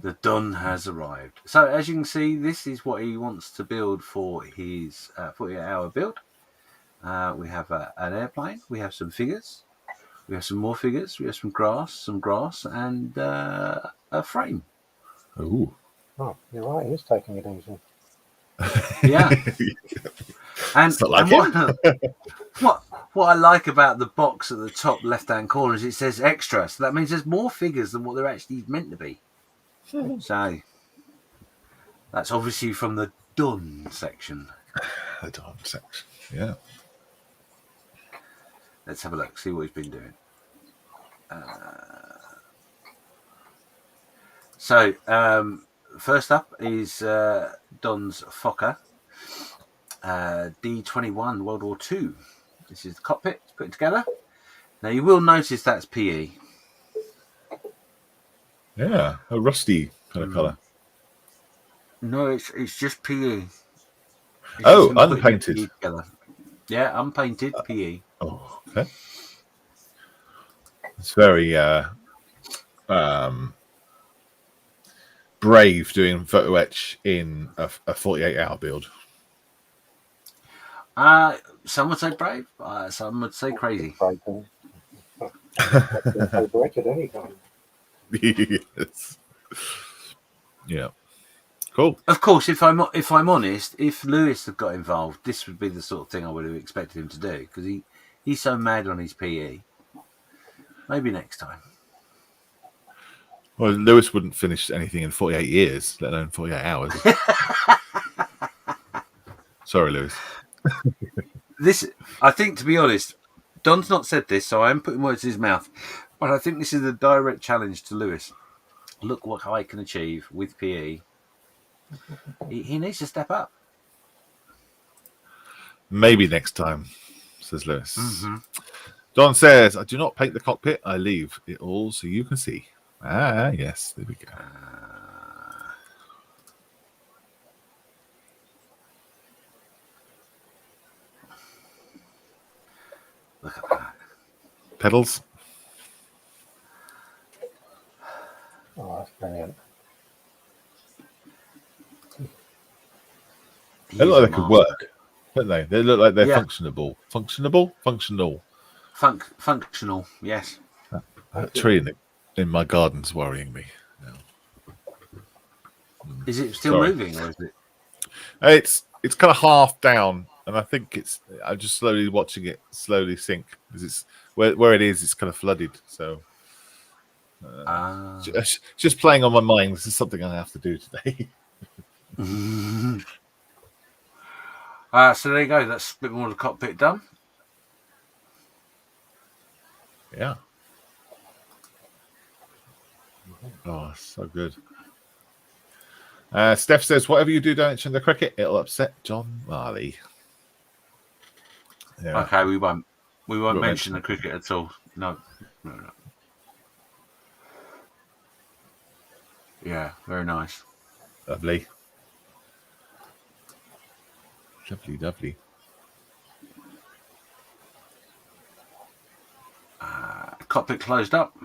The Don has arrived. So, as you can see, this is what he wants to build for his 48-hour build. We have an airplane. We have some figures. We have some more figures. We have some grass, and a frame. Ooh. Oh, you're right. He's taking it easy. Yeah. And, It's not like what I like about the box at the top left-hand corner is it says extra. So that means there's more figures than what they're actually meant to be. So that's obviously from the done section. The Don section. Yeah. Let's have a look, see what he's been doing. So first up is Don's Fokker D-21 World War II. This is the cockpit put together. Now you will notice that's PE. Yeah, a rusty kind of colour. No, it's just PE. It's Oh, just him putting the unpainted. PE together. Yeah, unpainted PE. Oh, okay. It's very brave doing photo etch in a 48-hour build. Some would say brave. Some would say crazy. Frightened. At any time. Yes. Yeah. Cool. Of course, if I'm honest, if Lewis had got involved, this would be the sort of thing I would have expected him to do because he's so mad on his PE. Maybe next time. Well, Lewis wouldn't finish anything in 48 years, let alone 48 hours. Sorry, Lewis. This, I think, to be honest, Don's not said this, so I am putting words in his mouth. But I think this is a direct challenge to Lewis. Look what I can achieve with PE. He needs to step up. Maybe next time, says Lewis. Mm-hmm. Don says, I do not paint the cockpit. I leave it all so you can see. Ah, yes. There we go. Look at that. Pedals. Oh, that's brilliant. They look like they could work, don't they? They look like they're functionable. Functional. Functional, yes. That tree in my garden's worrying me. Is it still moving, or is it? It's kind of half down, and I think I'm just slowly watching it slowly sink because it's where it is. It's kind of flooded, so just playing on my mind. This is something I have to do today. So there you go. That's a bit more of the cockpit done. Yeah. Oh, so good. Steph says, whatever you do, don't mention the cricket. It'll upset John Marley. Yeah. Okay, we won't mention the cricket at all. No. Yeah, very nice. Lovely. Lovely. Cockpit closed up.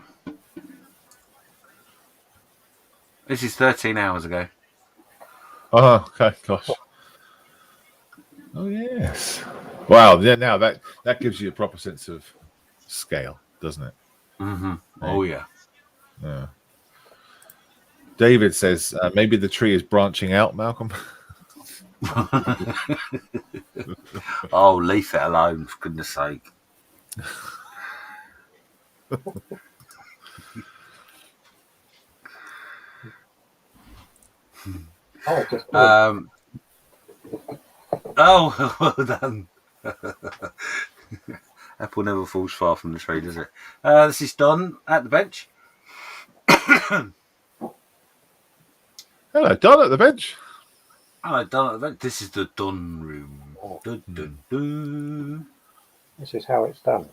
This is 13 hours ago. Oh, okay, gosh. Oh, yes. Wow, yeah, now that gives you a proper sense of scale, doesn't it? Mm-hmm. Oh, yeah. Yeah. David says, maybe the tree is branching out, Malcolm. Oh, leave it alone, for goodness sake. Oh, well done. Apple never falls far from the tree, does it? This is Don at the bench. Hello, Don at the bench. Hello, Don at the bench. This is the Don room. Dun, dun, dun. This is how it's done.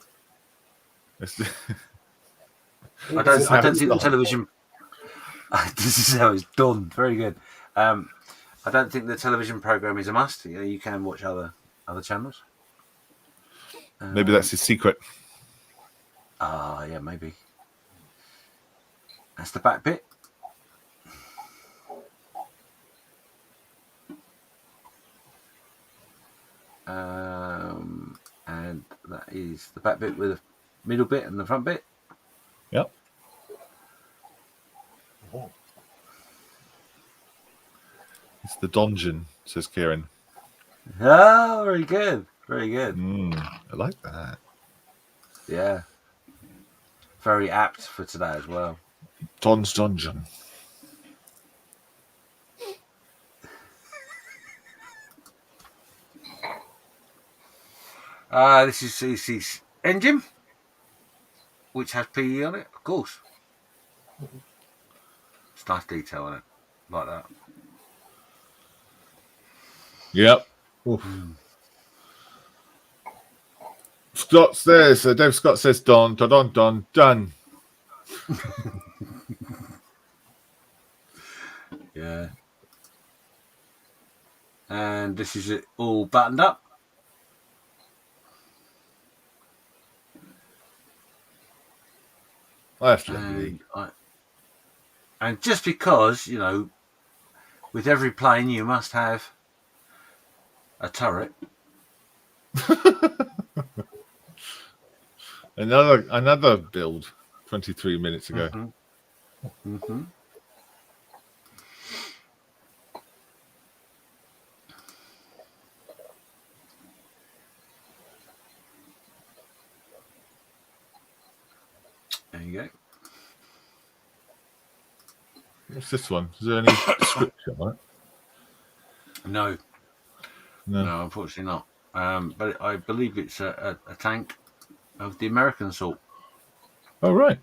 I don't think the television. This is how it's done. Very good. I don't think the television program is a must. You can watch other channels. Maybe that's his secret. Yeah, maybe. That's the back bit. And that is the back bit with the middle bit and the front bit. Yep. It's the donjon, says Kieran. Oh, very good. Very good. I like that. Yeah. Very apt for today as well. Don's Donjon. This is CC's engine, which has PE on it, of course. It's nice detail on it, like that. Yep. Scott's there. So Dave Scott says, "Don, don, don, don, done." Yeah. And this is it all buttoned up. That's lovely. And just because, you know, with every plane you must have a turret. Another build 23 minutes ago. Mm-hmm. Mm-hmm. There you go. What's this one? Is there any description on it? No, No. unfortunately not. But I believe it's a tank of the American sort. Oh, right.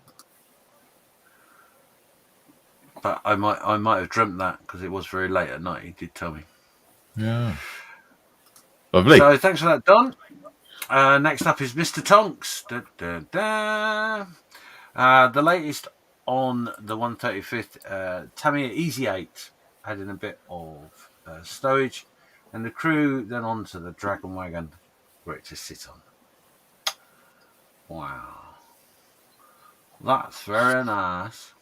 But I might have dreamt that because it was very late at night. He did tell me. Yeah. Lovely. So thanks for that, Don. Next up is Mr. Tonks. Da, da, da. The latest on the 135th Tamiya Easy 8, adding a bit of stowage, and the crew then onto the Dragon Wagon for it to sit on. Wow. That's very nice.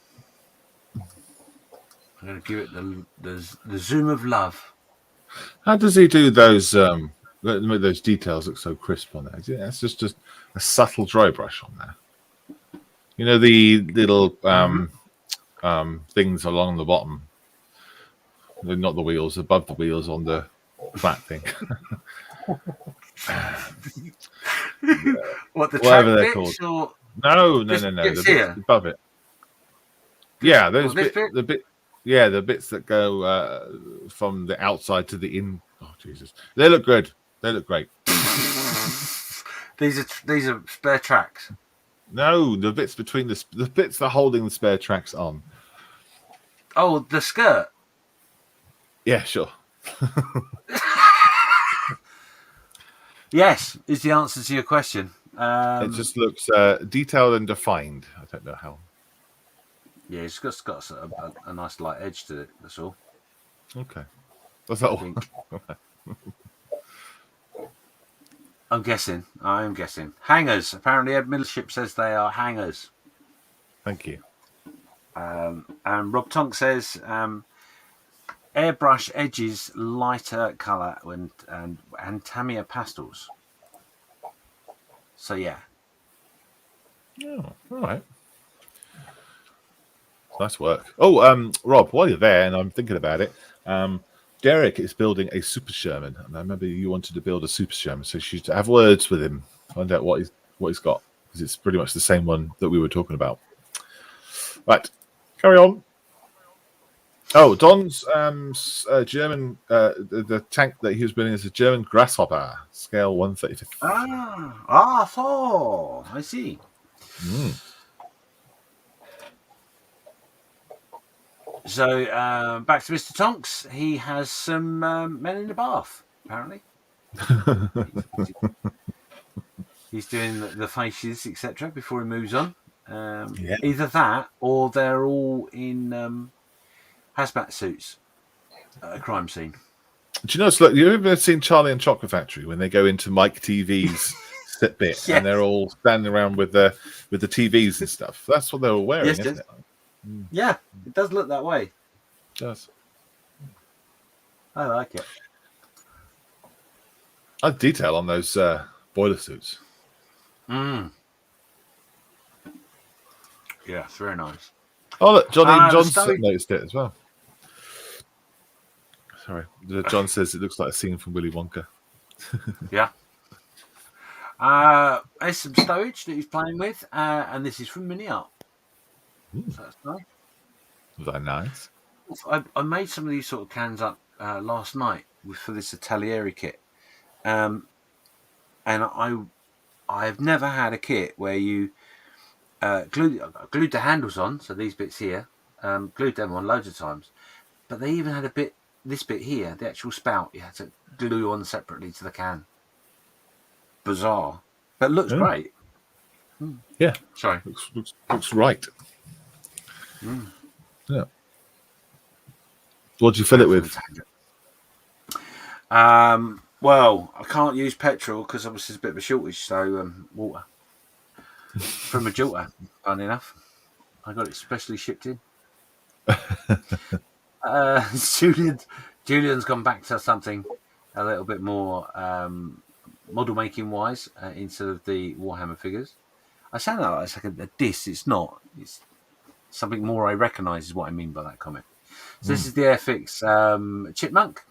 I'm going to give it the zoom of love. How does he do those? Make those details look so crisp on there. That's just a subtle dry brush on there. You know the little things along the bottom. Not the wheels, above the wheels on the flat thing. What, the Whatever track they're bits called. or No. This The bit's bits here? above it. Yeah, those this bit, bit? the bits that go from the outside to the in. Oh Jesus, they look good. They look great. These are spare tracks. No, the bits between the bits that are holding the spare tracks on. Oh, the skirt. Yeah, sure. Yes, is the answer to your question. It just looks detailed and defined. I don't know how. Yeah, it's got a nice light edge to it. That's all. Okay, that's all. think. I'm guessing. I am guessing. Hangers. Apparently, Ed Middleship says they are hangers. Thank you. And Rob Tonk says airbrush edges, lighter colour, and Tamiya pastels. So yeah. Oh, all right. Nice work. Oh, Rob, while you're there, and I'm thinking about it, Derek is building a Super Sherman, and I remember you wanted to build a Super Sherman, so you should have words with him, find out what he's got, because it's pretty much the same one that we were talking about. Right, carry on. Oh, Don's German, the tank that he was building is a German Grasshopper, scale 1/35. So I see. So back to Mr. Tonks. He has some men in the bath, apparently. He's doing the faces, etc., before he moves on. Either that, or they're all in hazmat suits at a crime scene. Do you know, it's like, you ever seen Charlie and Chocolate Factory when they go into Mike TV's sit bit Yes. and they're all standing around with the TVs and stuff? That's what they were wearing, Yes, isn't it? Yeah, it does look that way. It does. I like it. I had detail on those boiler suits. Yeah, it's very nice. Oh, look, John's Stoic- noticed it as well. Sorry, John says it looks like a scene from Willy Wonka. Yeah. There's some stowage that he's playing with, and this is from Mini Art. So that's nice. Was that nice? I made some of these sort of cans up last night for this Atelieri kit, and I've never had a kit where you glued the handles on, so these bits here, glued them on loads of times, but they even had this bit here, the actual spout, you had to glue on separately to the can. Bizarre. but looks Yeah. great. Yeah, Sorry. looks right. Mm. Yeah. What do you fill it with? Well, I can't use petrol because obviously it's a bit of a shortage. So water from a Gibraltar. Funny enough, I got it specially shipped in. Julian's gone back to something a little bit more model making wise instead of the Warhammer figures. I sound like it's like a diss. It's not. It's something more I recognise is what I mean by that comment. So this is the Airfix Chipmunk.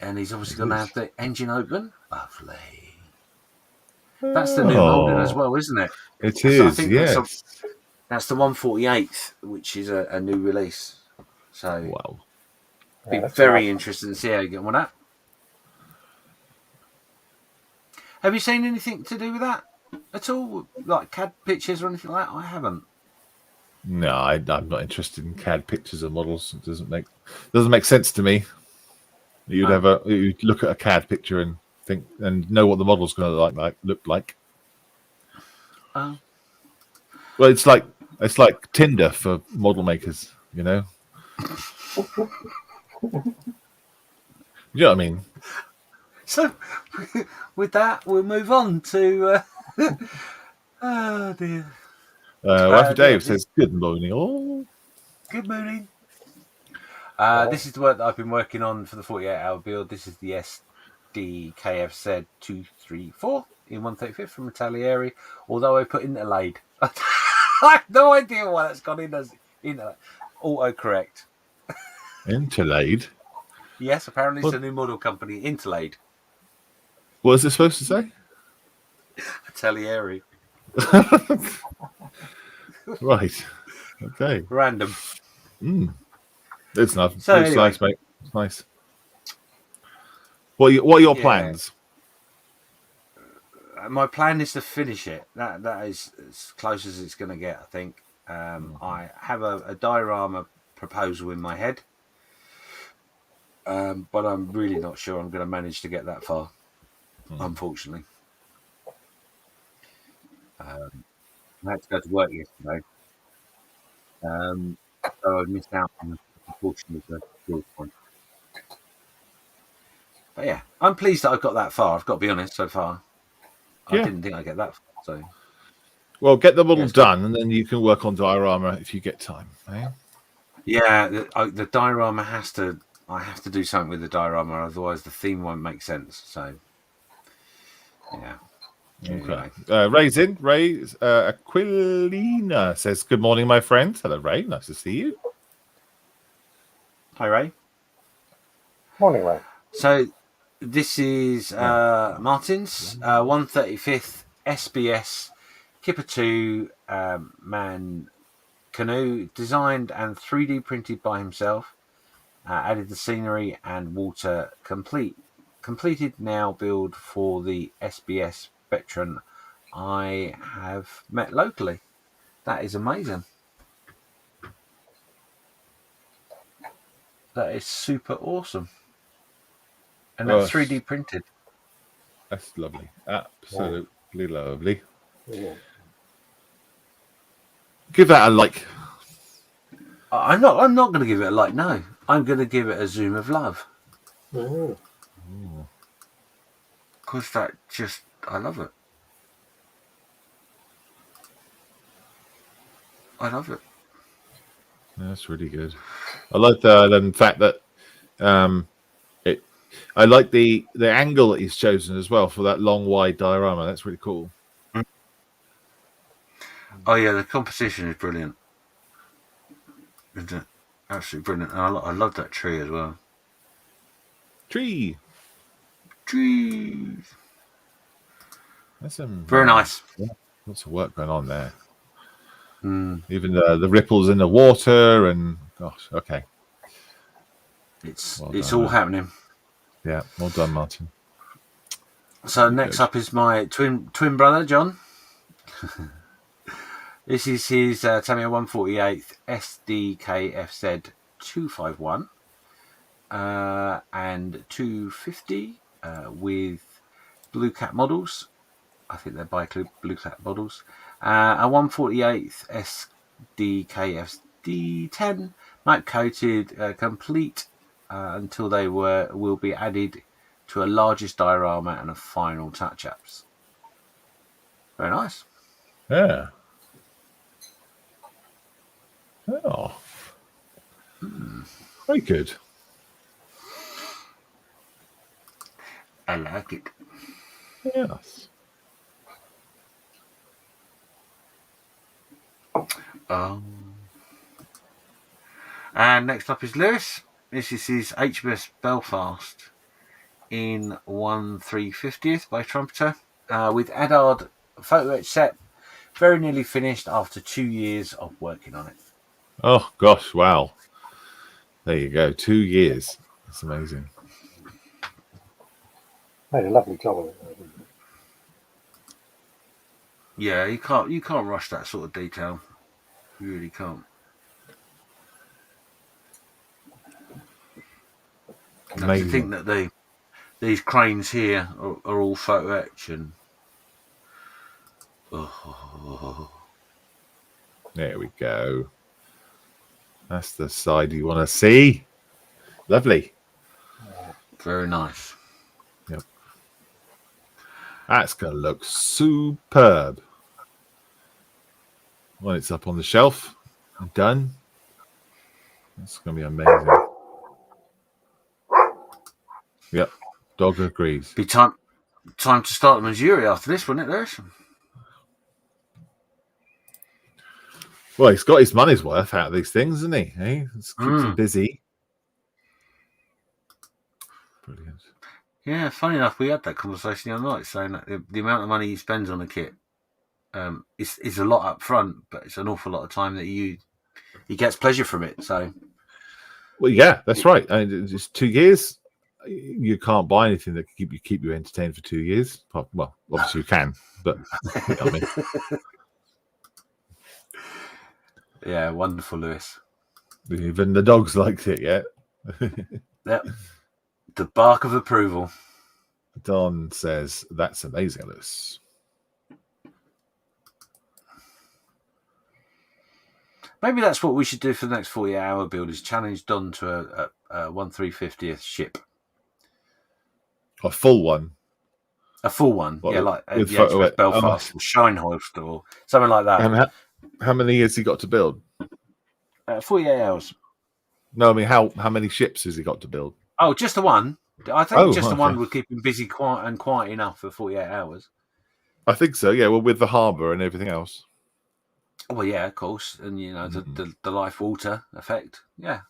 And he's obviously going to have the engine open. Lovely. That's the new moulding as well, isn't it? It So is, I think yes. that's the 148th, which is a new release. So Wow. be that's very nice. interested to see how you get on with that. Have you seen anything to do with that at all? Like CAD pictures or anything like that? I haven't. No, I'm not interested in CAD pictures of models. It doesn't make sense to me. You'd look at a CAD picture and think and know what the model's going to look like. Oh. Well, it's like Tinder for model makers, you know. You know what I mean? So with that, we'll move on to. Oh dear. Raffi Dave yeah, says, "Good morning, all." Good morning. This is the work that I've been working on for the 48-hour build. This is the SDKFZ 234 in 135th from Retalieri, although I put interlaid. I have no idea why that's gone in as autocorrect. Interlaid. Yes, apparently it's a new model company, Interlaid. What is it supposed to say? Retalieri. Right. Okay. Random. It's nice. So It's anyway. nice, mate. It's nice. What are your plans? My plan is to finish it. That is as close as it's going to get, I think. I have a diorama proposal in my head, but I'm really not sure I'm going to manage to get that far, unfortunately. I had to go to work yesterday, so I missed out on a portion of the build one. But yeah, I'm pleased that I've got that far. I've got to be honest, so far. Yeah. I didn't think I'd get that far, so... Well, get the model done, and then you can work on diorama if you get time. Eh? Yeah, the diorama has to... I have to do something with the diorama, otherwise the theme won't make sense. So, yeah. Okay. Anyway. Ray's in. Ray Aquilina says, "Good morning, my friends." Hello, Ray. Nice to see you. Hi, Ray. Morning, Ray. So, this is Martin's 135th SBS Kipper 2 man canoe, designed and 3D printed by himself. Added the scenery and water completed now build for the SBS veteran I have met locally. That is amazing. That is super awesome. And that's 3D printed. That's lovely. Absolutely lovely. Yeah. Give that a like. I'm not going to give it a like. No, I'm going to give it a zoom of love. Because that just, I love it. I love it. That's really good. I like the fact that I like the angle that he's chosen as well for that long wide diorama. That's really cool. Oh yeah, the composition is brilliant. Absolutely brilliant. And I love that tree as well. Trees. That's Very nice. Lots of work going on there. Even the ripples in the water and gosh, okay. It's Well it's done, all happening. Yeah, well done, Martin. So next up is my twin brother, John. This is his Tamiya 148th SDKFZ 251 and 250 with blue cat models. I think they're by Blue Cat models. A 148th SDKF D10, matte coated, complete until they will be added to a largest diorama and a final touch-ups. Very nice. Yeah. Oh. Very good. I like it. Yes. And next up is Lewis. This is his HMS Belfast in 1/350th by Trumpeter with Adard photo etch set. Very nearly finished after 2 years of working on it. Oh, gosh. Wow. There you go. 2 years. That's amazing. Made a lovely job of it. Yeah, you can't rush that sort of detail. You really can't. Amazing. To think that these cranes here are all photo etch and There we go. That's the side you want to see. Lovely. very nice. Yep. That's going to look superb when it's up on the shelf and done. That's going to be amazing. Yep. Dog agrees. Be time to start the Missouri after this, wouldn't it, Lewis? Well, he's got his money's worth out of these things, isn't he? Eh? It's keeps him busy. Brilliant. Yeah, funny enough, we had that conversation the other night, saying that the amount of money he spends on a kit is a lot up front, but it's an awful lot of time that he gets pleasure from it. So, well, yeah, that's right. I mean, just 2 years. You can't buy anything that can keep you entertained for 2 years. Well, obviously you can, but you know what I mean. Yeah, wonderful, Lewis. Even the dogs liked it, yeah. Yep. The bark of approval. Don says, that's amazing, Lewis. Maybe that's what we should do for the next 48-hour build, is challenge Don to a 1/350th ship. A full one. A full one. What, yeah, like with HMS Belfast or Shinehoist or something like that. And how many has he got to build? 48 hours. No, I mean, how many ships has he got to build? Oh, just the one. I think just the okay. one would keep him busy quiet enough for 48 hours. I think so, yeah. Well, with the harbour and everything else. Well, yeah, of course. And, you know, the life water effect. Yeah.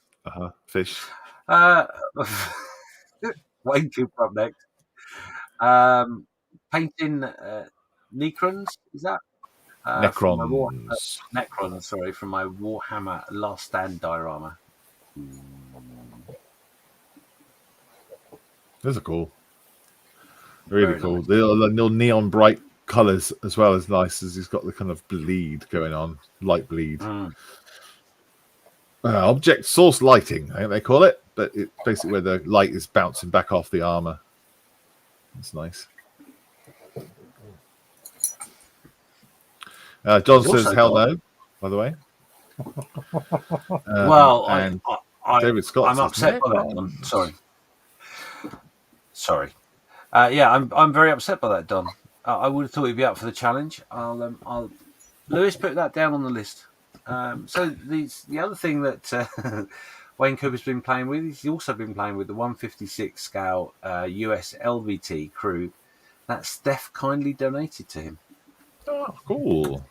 Fish. Wayne Cooper up next. Painting Necrons, is that? Necrons. Necrons, sorry, from my Warhammer Last Stand diorama. Those are cool. Really Very cool. nice. The little neon bright colours as well as nice as he's got the kind of bleed going on, light bleed. Object source lighting, I think they call it, but it's basically where the light is bouncing back off the armour. That's nice. John says hell no, by the way. Well, and David Scott I'm upset by that one. Sorry. Yeah, I'm very upset by that, Don. I would have thought he'd be up for the challenge. I'll Lewis, put that down on the list. So the other thing that Wayne Cooper's been playing with, he's also been playing with the 156 scale US LVT crew that Steph kindly donated to him. Oh, cool.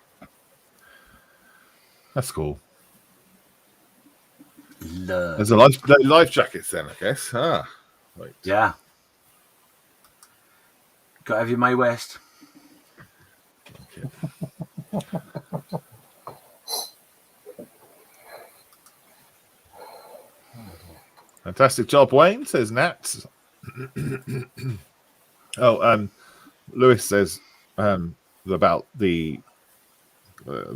That's cool. There's a life jackets then, I guess. Right. Yeah. Got to have your Mae West. Okay. Fantastic job, Wayne, says Nat. Lewis says about the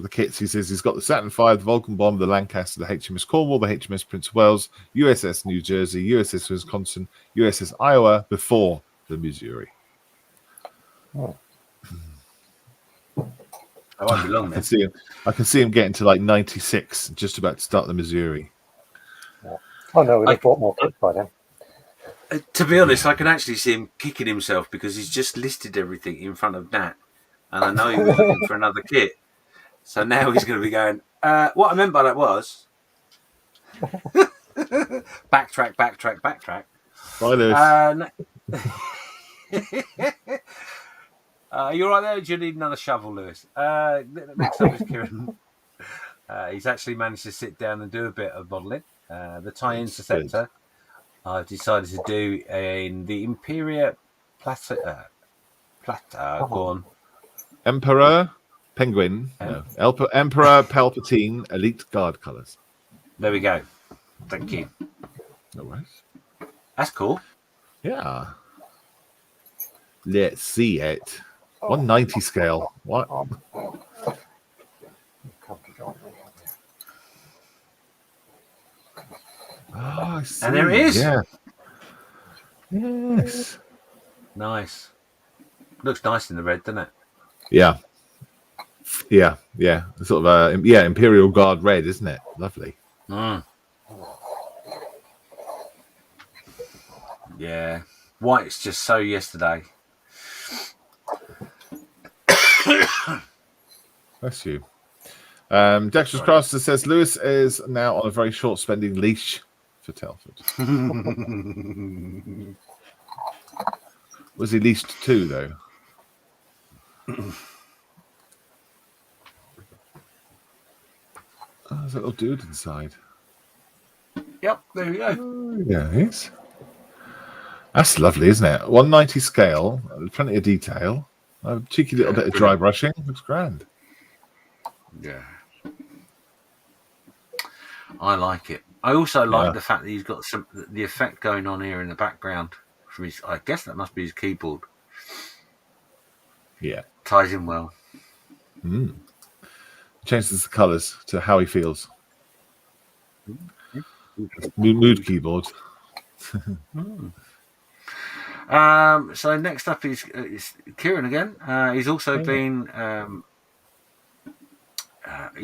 kits. He says he's got the Saturn V, the Vulcan bomb, the Lancaster, the HMS Cornwall, the HMS Prince of Wales, USS New Jersey, USS Wisconsin, USS Iowa before the Missouri. I won't be long then. I can see him getting to like 96, just about to start the Missouri. Oh no, we'd have bought more kits by then. To be honest, I can actually see him kicking himself because he's just listed everything in front of Nat, and I know he was looking for another kit. So now he's going to be going, what I meant by that was backtrack. Bye, Lewis. You all right there? Do you need another shovel, Lewis? Next up is Kieran. He's actually managed to sit down and do a bit of modelling. The tie interceptor I've decided to do in the Imperial Plata. Go on. Emperor Penguin. No. Emperor Palpatine Elite Guard colours. There we go. Thank you. No worries. That's cool. Yeah. Let's see it. 190 scale. What? Oh, I see. And there it is. Yeah. Yes. Nice. Looks nice in the red, doesn't it? Yeah. Yeah. Sort of Imperial Guard red, isn't it? Lovely. Mm. Yeah. White's just so yesterday. Bless you. Dexterous Crafter says Lewis is now on a very short spending leash for Telford. Was he leashed to, though? Oh, there's a little dude inside. Yep, there we go. Oh, yeah, he's. That's lovely, isn't it? 190 scale, plenty of detail. A cheeky little bit of dry brushing. Looks grand. Yeah. I like it. I also like the fact that he's got the effect going on here in the background. From his, I guess that must be his keyboard. Yeah. Ties in well. Changes the colours to how he feels. Mood keyboard. So next up is Kieran again. He's also been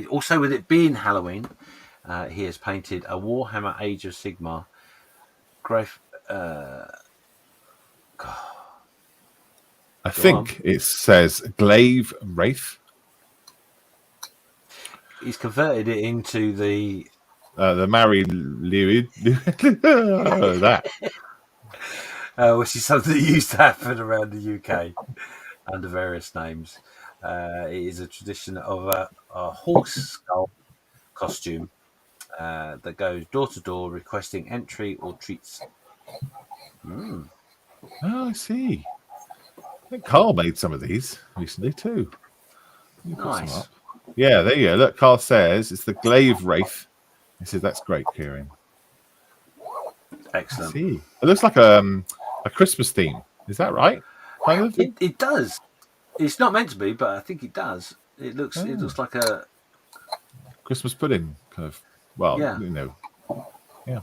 also with it being Halloween, he has painted a Warhammer Age of Sigmar I think it says Glaive Wraith. He's converted it into the Mary Lyrid. That. Which is something that used to happen around the UK under various names. It is a tradition of a horse skull costume that goes door to door requesting entry or treats. Oh, I see. I think Carl made some of these recently too. Nice. Yeah, there you go. Look, Carl says it's the Glaive Wraith. He says that's great, Kieran. Excellent. I see. It looks like a Christmas theme. Is that right? Kind of? It does. It's not meant to be, but I think it does. It looks like a Christmas pudding kind of. Well, yeah. You know. Yeah.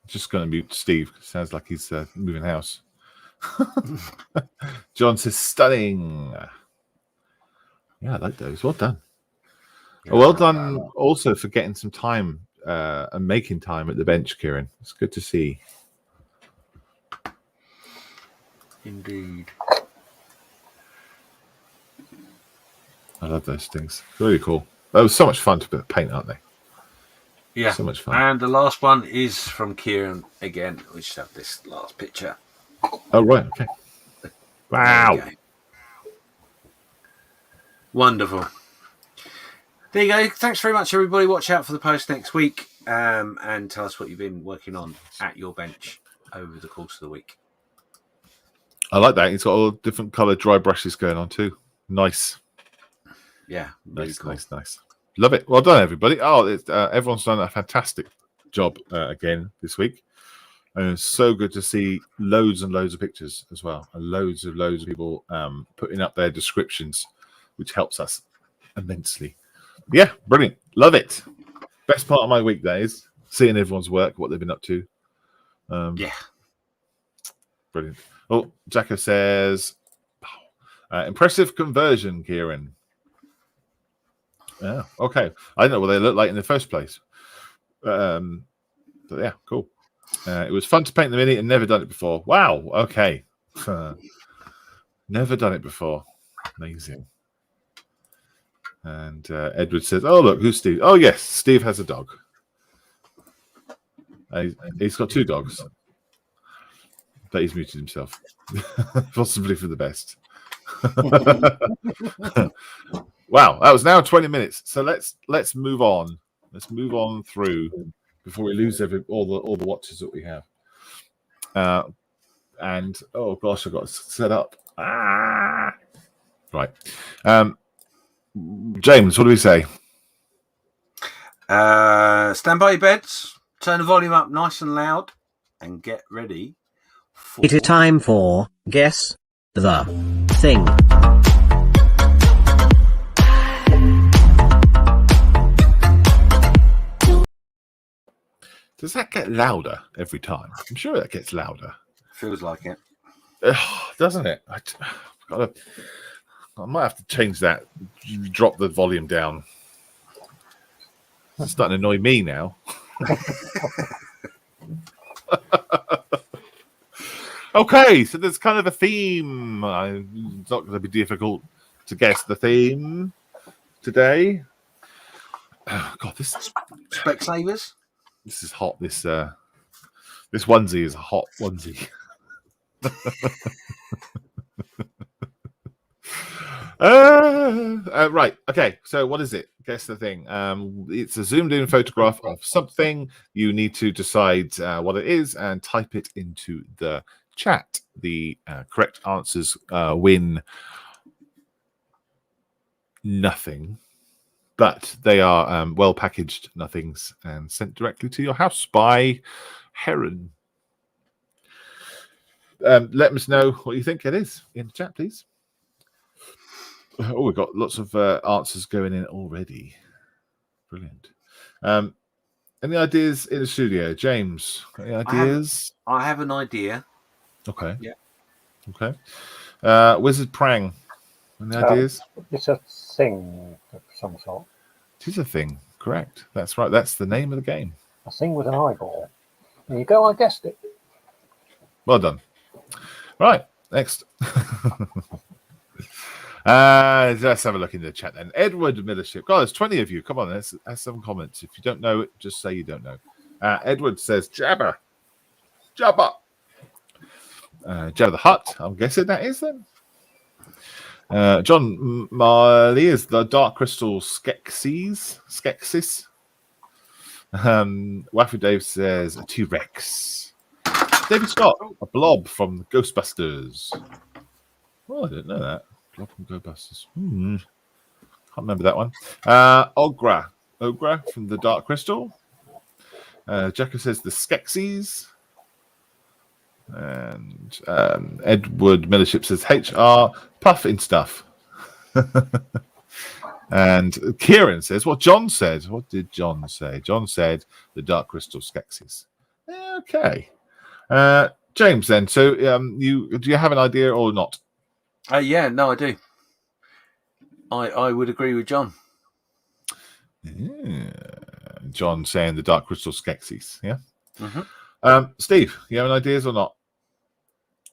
Just going to mute Steve. Sounds like he's moving house. John says stunning. Yeah, I like those. Well done. Yeah, Well done also for getting some time and making time at the bench, Kieran. It's good to see. Indeed. I love those things. Really cool. That was so much fun to paint, aren't they? Yeah. So much fun. And the last one is from Kieran again, which have this last picture. Oh, right. Okay. Wow. Wonderful. There you go. Thanks very much, everybody. Watch out for the post next week and tell us what you've been working on at your bench over the course of the week. I like that. It's got all different coloured dry brushes going on too. Nice. Yeah. Really Nice, cool. nice. Love it. Well done, everybody. Oh, everyone's done a fantastic job again this week. And it's so good to see loads and loads of pictures as well. And loads of people putting up their descriptions, which helps us immensely. Yeah, brilliant. Love it. Best part of my week, that is seeing everyone's work, what they've been up to. Yeah. Brilliant. Oh, Jacko says, impressive conversion, Kieran. Yeah, okay. I don't know what they look like in the first place. But yeah, cool. It was fun to paint the mini and never done it before. Wow, okay. Never done it before. Amazing. And Edward says, oh, look, who's Steve? Oh, yes, Steve has a dog. He's got 2 dogs. But he's muted himself. Possibly for the best. Wow, that was now 20 minutes. So let's move on. Let's move on through before we lose all the watches that we have. And oh gosh, I've got to set up. Right. James, what do we say? Stand by your beds, turn the volume up nice and loud, and get ready. It is time for Guess the Thing. Does that get louder every time? I'm sure that gets louder. Feels like it. Doesn't it? I might have to change that. Drop the volume down. It's starting to annoy me now. Okay, so there's kind of a theme. It's not going to be difficult to guess the theme today. Oh, God, this Specsavers. This is hot. This onesie is a hot onesie. Right. Okay. So what is it? Guess the thing. It's a zoomed in photograph of something. You need to decide what it is and type it into the chat. The correct answers win nothing. But they are well packaged nothings and sent directly to your house by Heron. Let us know what you think it is in the chat, please. Oh, we've got lots of answers going in already. Brilliant. Any ideas in the studio? James, any ideas? I have an idea. Okay. Yeah. Okay. Wizard Prang, any ideas? It's a thing of some sort. It is a thing, correct. That's right. That's the name of the game. A thing with an eyeball. There you go, I guessed it. Well done. Right, next. Let's have a look in the chat then. Edward Millership. God, there's 20 of you. Come on, let's have some comments. If you don't know it, just say you don't know. Edward says Jabba. Jabba. Jabba the Hutt. I'm guessing that is then. John Marley is the Dark Crystal Skeksis. Waffy Dave says a T-Rex. David Scott, a blob from Ghostbusters. Oh, I didn't know that. Blob from Ghostbusters. Can't remember that one. Ogra from the Dark Crystal. Jacko says the Skeksis. And Edward Millership says HR puffin stuff. And Kieran says what John said. What did John say? John said the Dark Crystal Skeksis. Okay. James, then. So do you have an idea or not? Yeah, no, I do. I would agree with John. Yeah. John saying the Dark Crystal Skeksis. Yeah. Mm-hmm. Steve, you have any ideas or not?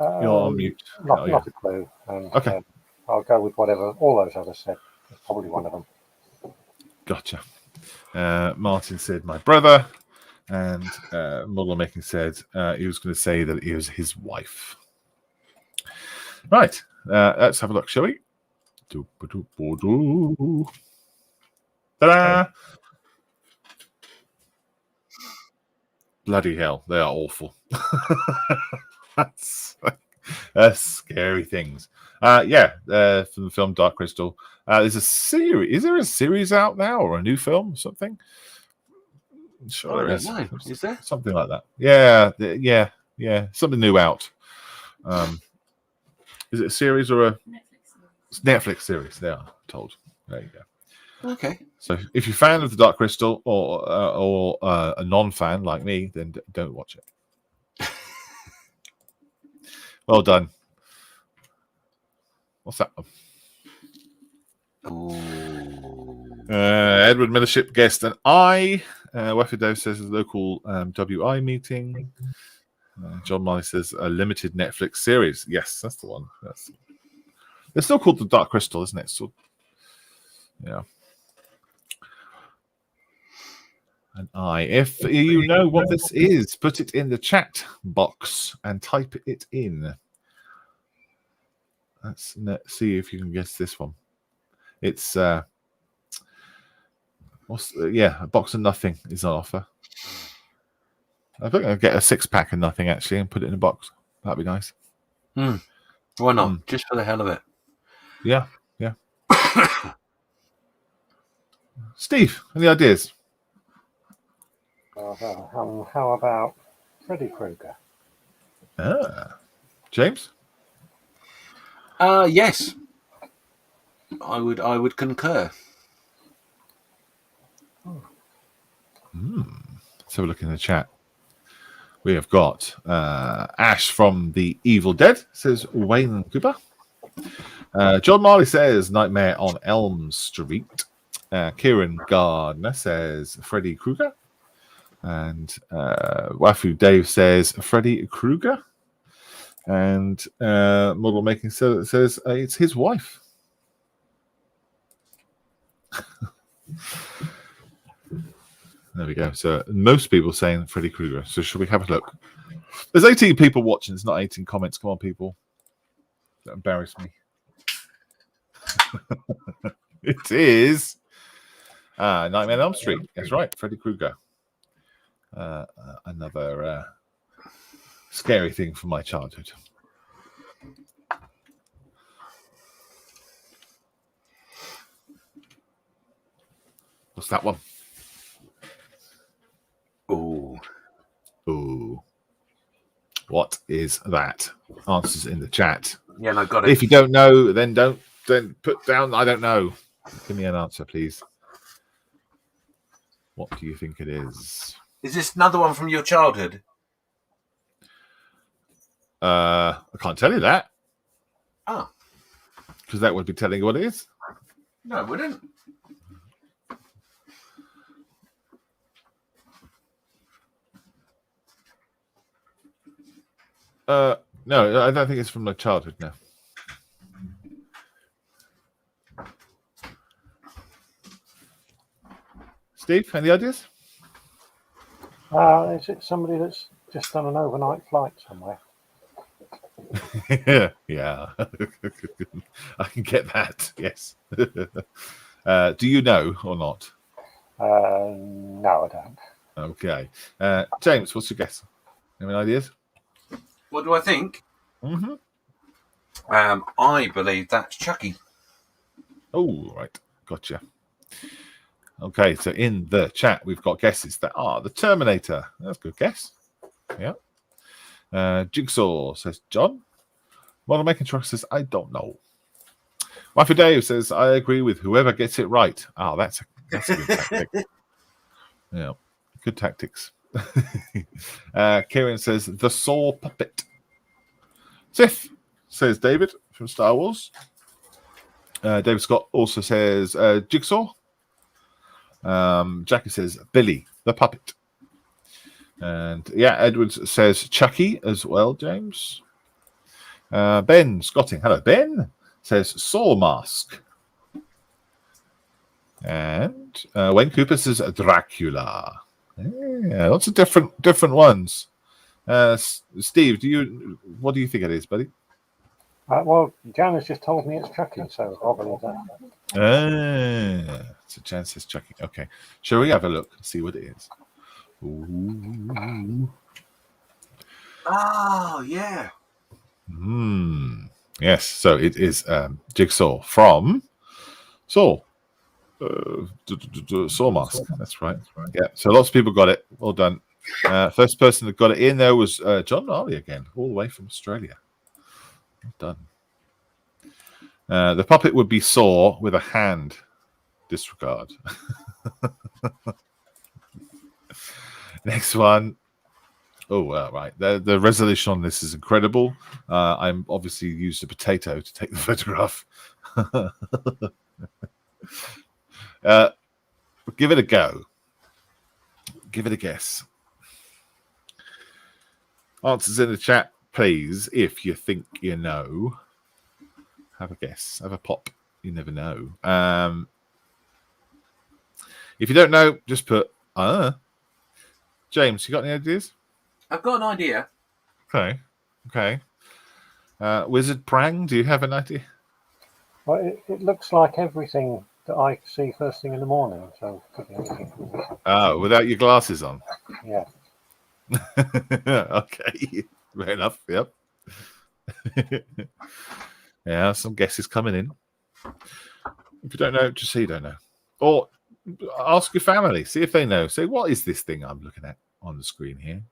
You're on mute. Not a clue. Okay. I'll go with whatever all those others said. It's probably one of them. Gotcha. Martin said my brother, and Model Making said he was going to say that it was his wife. Right. Let's have a look, shall we? Ta-da! Bloody hell, they are awful. That's scary things. From the film Dark Crystal. There's a series. Is there a series out now or a new film or something? I'm sure there is. Is there? Something like that. Yeah. Something new out. Is it a series or a Netflix series? They are told. There you go. Okay. So if you're a fan of the Dark Crystal or a non-fan like me, then don't watch it. Well done. What's that one? Edward Millership guessed an I. Wafido says a local WI meeting. John Marley says a limited Netflix series. Yes, that's the one. It's still called The Dark Crystal, isn't it? So, yeah. An I. If you know what this is, put it in the chat box and type it in. Let's see if you can guess this one. It's a box of nothing is on offer. I think I'll get a 6-pack of nothing actually and put it in a box. That'd be nice. Why not? Just for the hell of it. Yeah. Steve, any ideas? How about Freddy Krueger? James? Yes. I would concur. Let's have a look in the chat. We have got Ash from The Evil Dead, says Wayne Cooper. John Marley says Nightmare on Elm Street. Kieran Gardner says Freddy Krueger. And Wafu Dave says Freddy Krueger. And Model Making says it's his wife. There we go. So most people saying Freddy Krueger. So should we have a look? There's 18 people watching. It's not 18 comments. Come on, people. That embarrass me. It is Nightmare on Elm Street. That's right. Freddy Krueger. Another scary thing from my childhood. What's that one? Ooh. What is that? Answers in the chat. Yeah, I got it. If you don't know, then don't put down I don't know. Give me an answer, please. What do you think it is? Is this another one from your childhood? I can't tell you that. Oh. Because that would be telling you what it is. No, it wouldn't. No, I don't think it's from my childhood now. Steve, any ideas? Is it somebody that's just done an overnight flight somewhere? Yeah. I can get that, yes. Do you know or not? No, I don't. Okay. James, what's your guess? Any ideas? What do I think? Mm-hmm. I believe that's Chucky. Oh, right. Gotcha. Okay, so in the chat, we've got guesses that are the Terminator. That's a good guess. Yeah. Jigsaw says John. Model Making Truck says, I don't know. Wifey Dave says, I agree with whoever gets it right. Oh, that's a good tactic. Yeah, good tactics. Kieran says, the Saw puppet. Sith, says David from Star Wars. David Scott also says Jigsaw. Jackie says Billy, the puppet. And yeah, Edwards says Chucky as well, James. Ben Scotting, hello, Ben, says Saw Mask. And Wayne Cooper says Dracula. Yeah, lots of different ones. Steve, what do you think it is, buddy? Well, Jan has just told me it's Chucky, so I'll believe that. So Jan says Chucky. Okay, shall we have a look and see what it is? Ooh. Oh, yeah. Yes, so it is Jigsaw from Saw. Saw Mask. That's right. Yeah, so lots of people got it. Well done. First person that got it in there was John Marley again, all the way from Australia. Well done. The puppet would be Saw with a hand. Disregard. Next one. Oh, well, right. The resolution on this is incredible. I'm obviously used a potato to take the photograph. Give it a go. Give it a guess. Answers in the chat, please, if you think you know. Have a guess. Have a pop. You never know. If you don't know, just put, James, you got any ideas? I've got an idea. Okay. Wizard Prang, do you have an idea? Well, it looks like everything that I see first thing in the morning. So could be anything. Oh, without your glasses on. Yeah. Okay. Fair enough. Yep. Yeah, some guesses coming in. If you don't know, just say you don't know. Or ask your family. See if they know. Say, what is this thing I'm looking at on the screen here?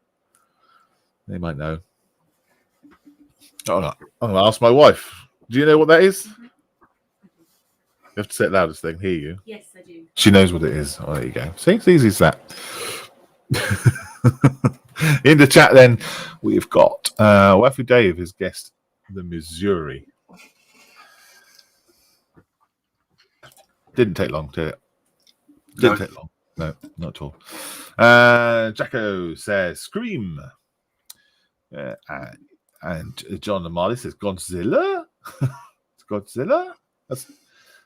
They might know. Oh, no. I'm going to ask my wife. Do you know what that is? You have to say it loudest so they can hear you. Yes, I do. She knows what it is. Oh, there you go. See, it's easy as that. In the chat, then, we've got Waffy Dave has guessed the Missouri. Didn't take long, did it? Didn't take long. No, not at all. Jacko says Scream. And John Amali says Godzilla. It's Godzilla.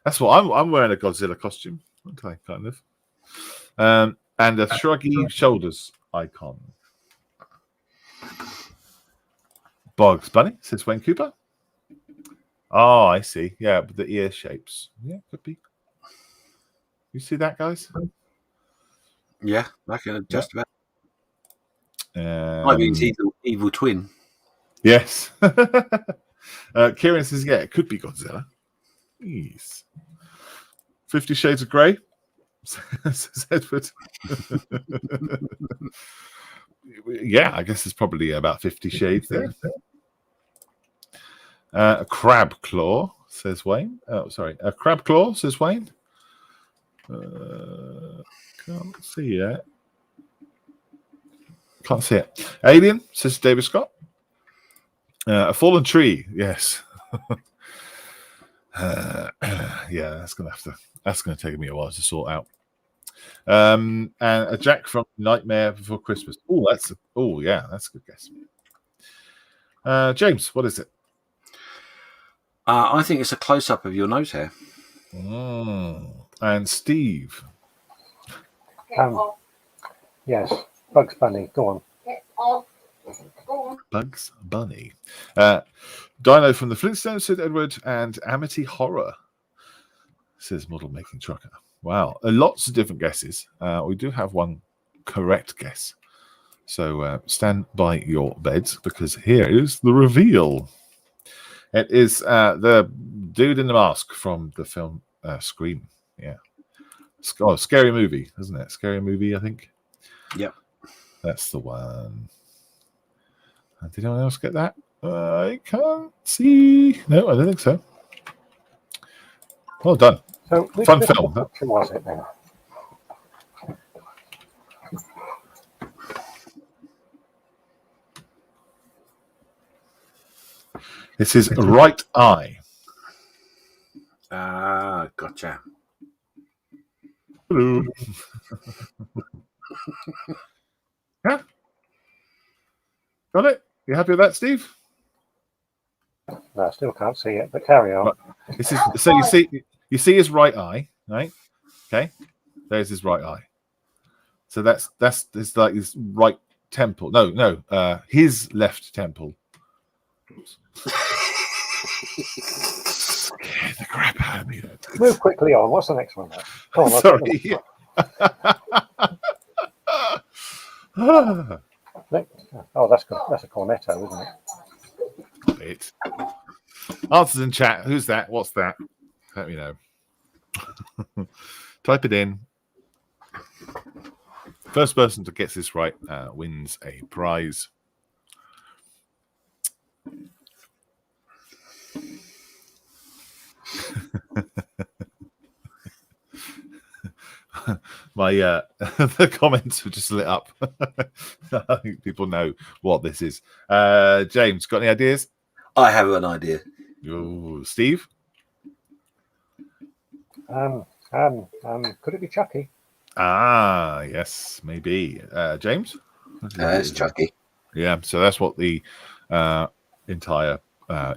That's what I'm wearing, a Godzilla costume. Okay, kind of. And a shruggy shoulders icon. Bugs Bunny says Wayne Cooper. Oh, I see. Yeah, but the ear shapes. Yeah, could be. You see that, guys? Yeah, I can just about. I mean, he's the evil twin. Yes. Kieran says, yeah, it could be Godzilla. Jeez. 50 Shades of Grey, says Edward. Yeah, I guess there's probably about 50 shades there. A crab claw, says Wayne. Oh, sorry. A crab claw, says Wayne. Can't see it. Can't see it. Alien, says David Scott. A fallen tree, yes. Yeah, that's gonna take me a while to sort out. And a Jack from Nightmare Before Christmas. That's a good guess. James, what is it? I think it's a close-up of your nose hair. And Steve. Yes, Bugs Bunny. Go on. Bugs Bunny. Dino from the Flintstones, said Edward, and Amity Horror, says Model Making Trucker. Wow, lots of different guesses. We do have one correct guess. So stand by your beds, because here is the reveal. It is the dude in the mask from the film Scream. Yeah. Scary Movie, isn't it? Scary Movie, I think. Yep. That's the one. Did anyone else get that? I can't see. No, I don't think so. Well done. So which fun film. Picture was it then? This is Right Eye. Gotcha. Hello. Yeah. Got it? You happy with that, Steve? No, I still can't see it, but carry on. Right. This is so you see his right eye, right? Okay. There's his right eye. So that's like his right temple. No, his left temple. Scared the crap out of me. Move quickly on. What's the next one? Come on, sorry. Oh, that's good. That's a cornetto, isn't it? Bit. Answers in chat. Who's that? What's that? Let me know. Type it in. First person to get this right wins a prize. My the comments have just lit up. I think people know what this is. James, got any ideas? I have an idea. Ooh, Steve? Could it be Chucky? Ah, yes, maybe. James? It's Chucky. Yeah, so that's what the entire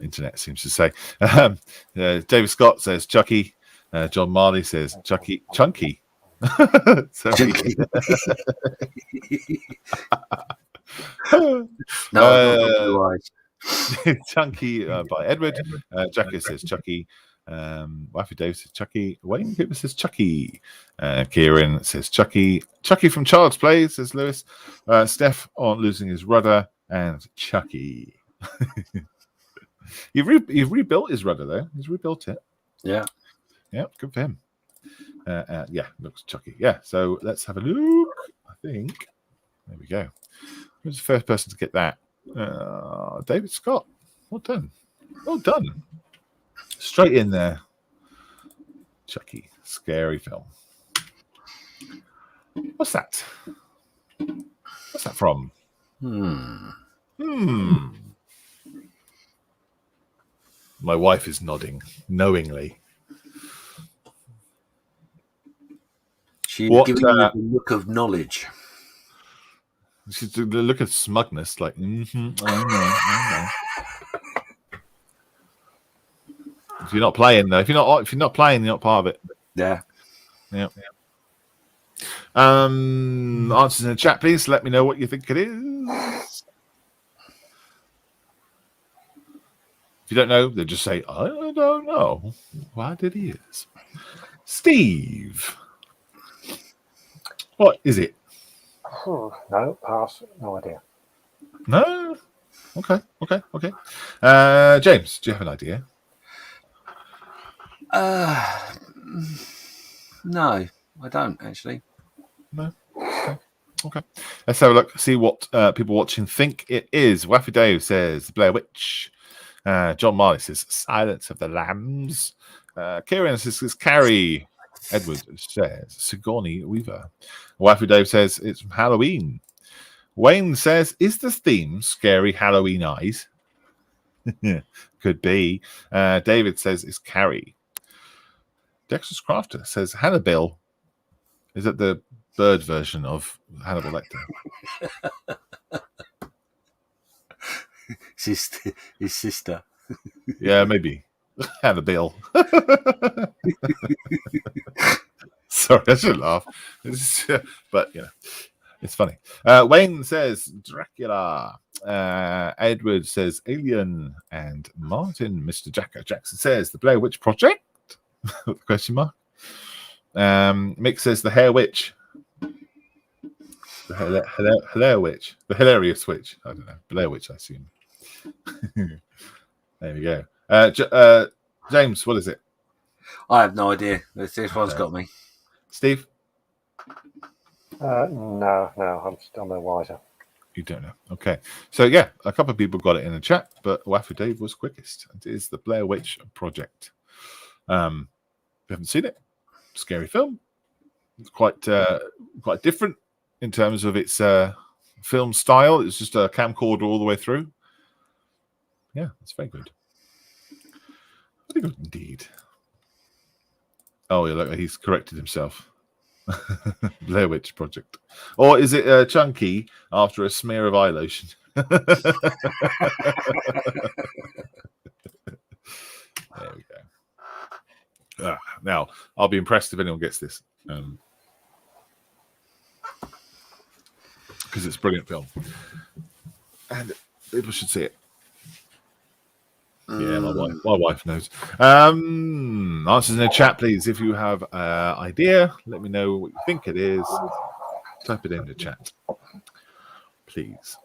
internet seems to say. David Scott says Chucky. John Marley says Chucky. Chunky. So Chunky. Chunky by Edward. Jackie says Chucky. Wifey Dave says Chucky. Wayne Cooper says Chucky. Kieran says Chucky. Chucky from Child's Play, says Lewis. Steph on losing his rudder, and Chucky. You've rebuilt his rudder though. He's rebuilt it. Yeah. Yeah, good for him. Yeah, looks Chucky. Yeah, so let's have a look. I think there we go. Who's the first person to get that? David Scott. Well done. Well done. Straight in there. Chucky. Scary film. What's that? What's that from? My wife is nodding knowingly. She's giving you the look of knowledge. She's the look of smugness, like, I know. If you're not playing, though, if you're not playing, you're not part of it. Yeah. Answers in the chat, please. Let me know what you think it is. If you don't know, then just say, I don't know. What it is. Steve. What is it? No, pass. No idea. No? Okay. James, do you have an idea? No, I don't actually. No? Okay. Let's have a look, see what people watching think it is. Waffy Dave says Blair Witch. John Marley says Silence of the Lambs. Kieran says Carrie. Edward says Sigourney Weaver. Waffy Dave says it's from Halloween. Wayne says, is the theme scary Halloween eyes? Could be. David says it's Carrie. Dexter's Crafter says Hannibal. Is that the bird version of Hannibal Lecter? His sister. Yeah, maybe. Hannibal. Sorry, I should laugh. But, you know, it's funny. Wayne says Dracula. Edward says Alien. And Martin, Mr. Jackson says The Blair Witch Project? Question mark. Mick says The Hair Witch. The Hair Witch. The Hilarious Witch. I don't know. Blair Witch, I assume. There we go. James, what is it? I have no idea. This one's got me. Steve? No, I'm still no wiser. You don't know. Okay. So, yeah, a couple of people got it in the chat, but Waffy Dave was quickest. It is The Blair Witch Project. If you haven't seen it, scary film. It's quite different in terms of its film style. It's just a camcorder all the way through. Yeah, it's very good. Very good indeed. Oh, yeah, look, he's corrected himself. Blair Witch Project. Or is it Chunky after a smear of eye lotion? There we go. Now, I'll be impressed if anyone gets this. Because it's a brilliant film. And people should see it. Yeah, my wife knows. Answers in the chat, please. If you have an idea, let me know what you think it is. Type it in the chat, please.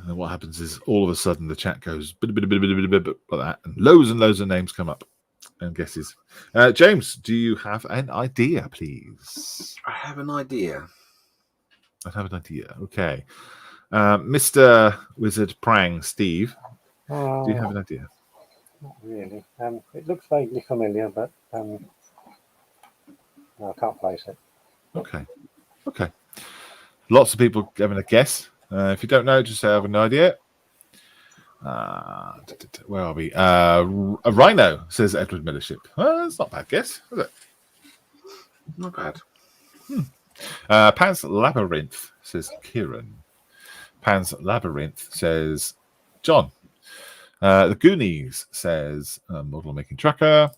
And what happens is all of a sudden the chat goes like that, and loads of names come up and guesses. James, do you have an idea, please? I have an idea. I have an idea. Okay. Mr. Wizard Prang, Steve, do you have an idea? Not really. It looks vaguely familiar, but no, I can't place it. Okay. Lots of people having a guess. If you don't know, just say I have an idea. Where are we? A rhino, says Edward Millership. That's not a bad guess, is it? Not bad. Pan's Labyrinth, says Kieran. Pan's Labyrinth, says John. The Goonies, says Model Making Tracker.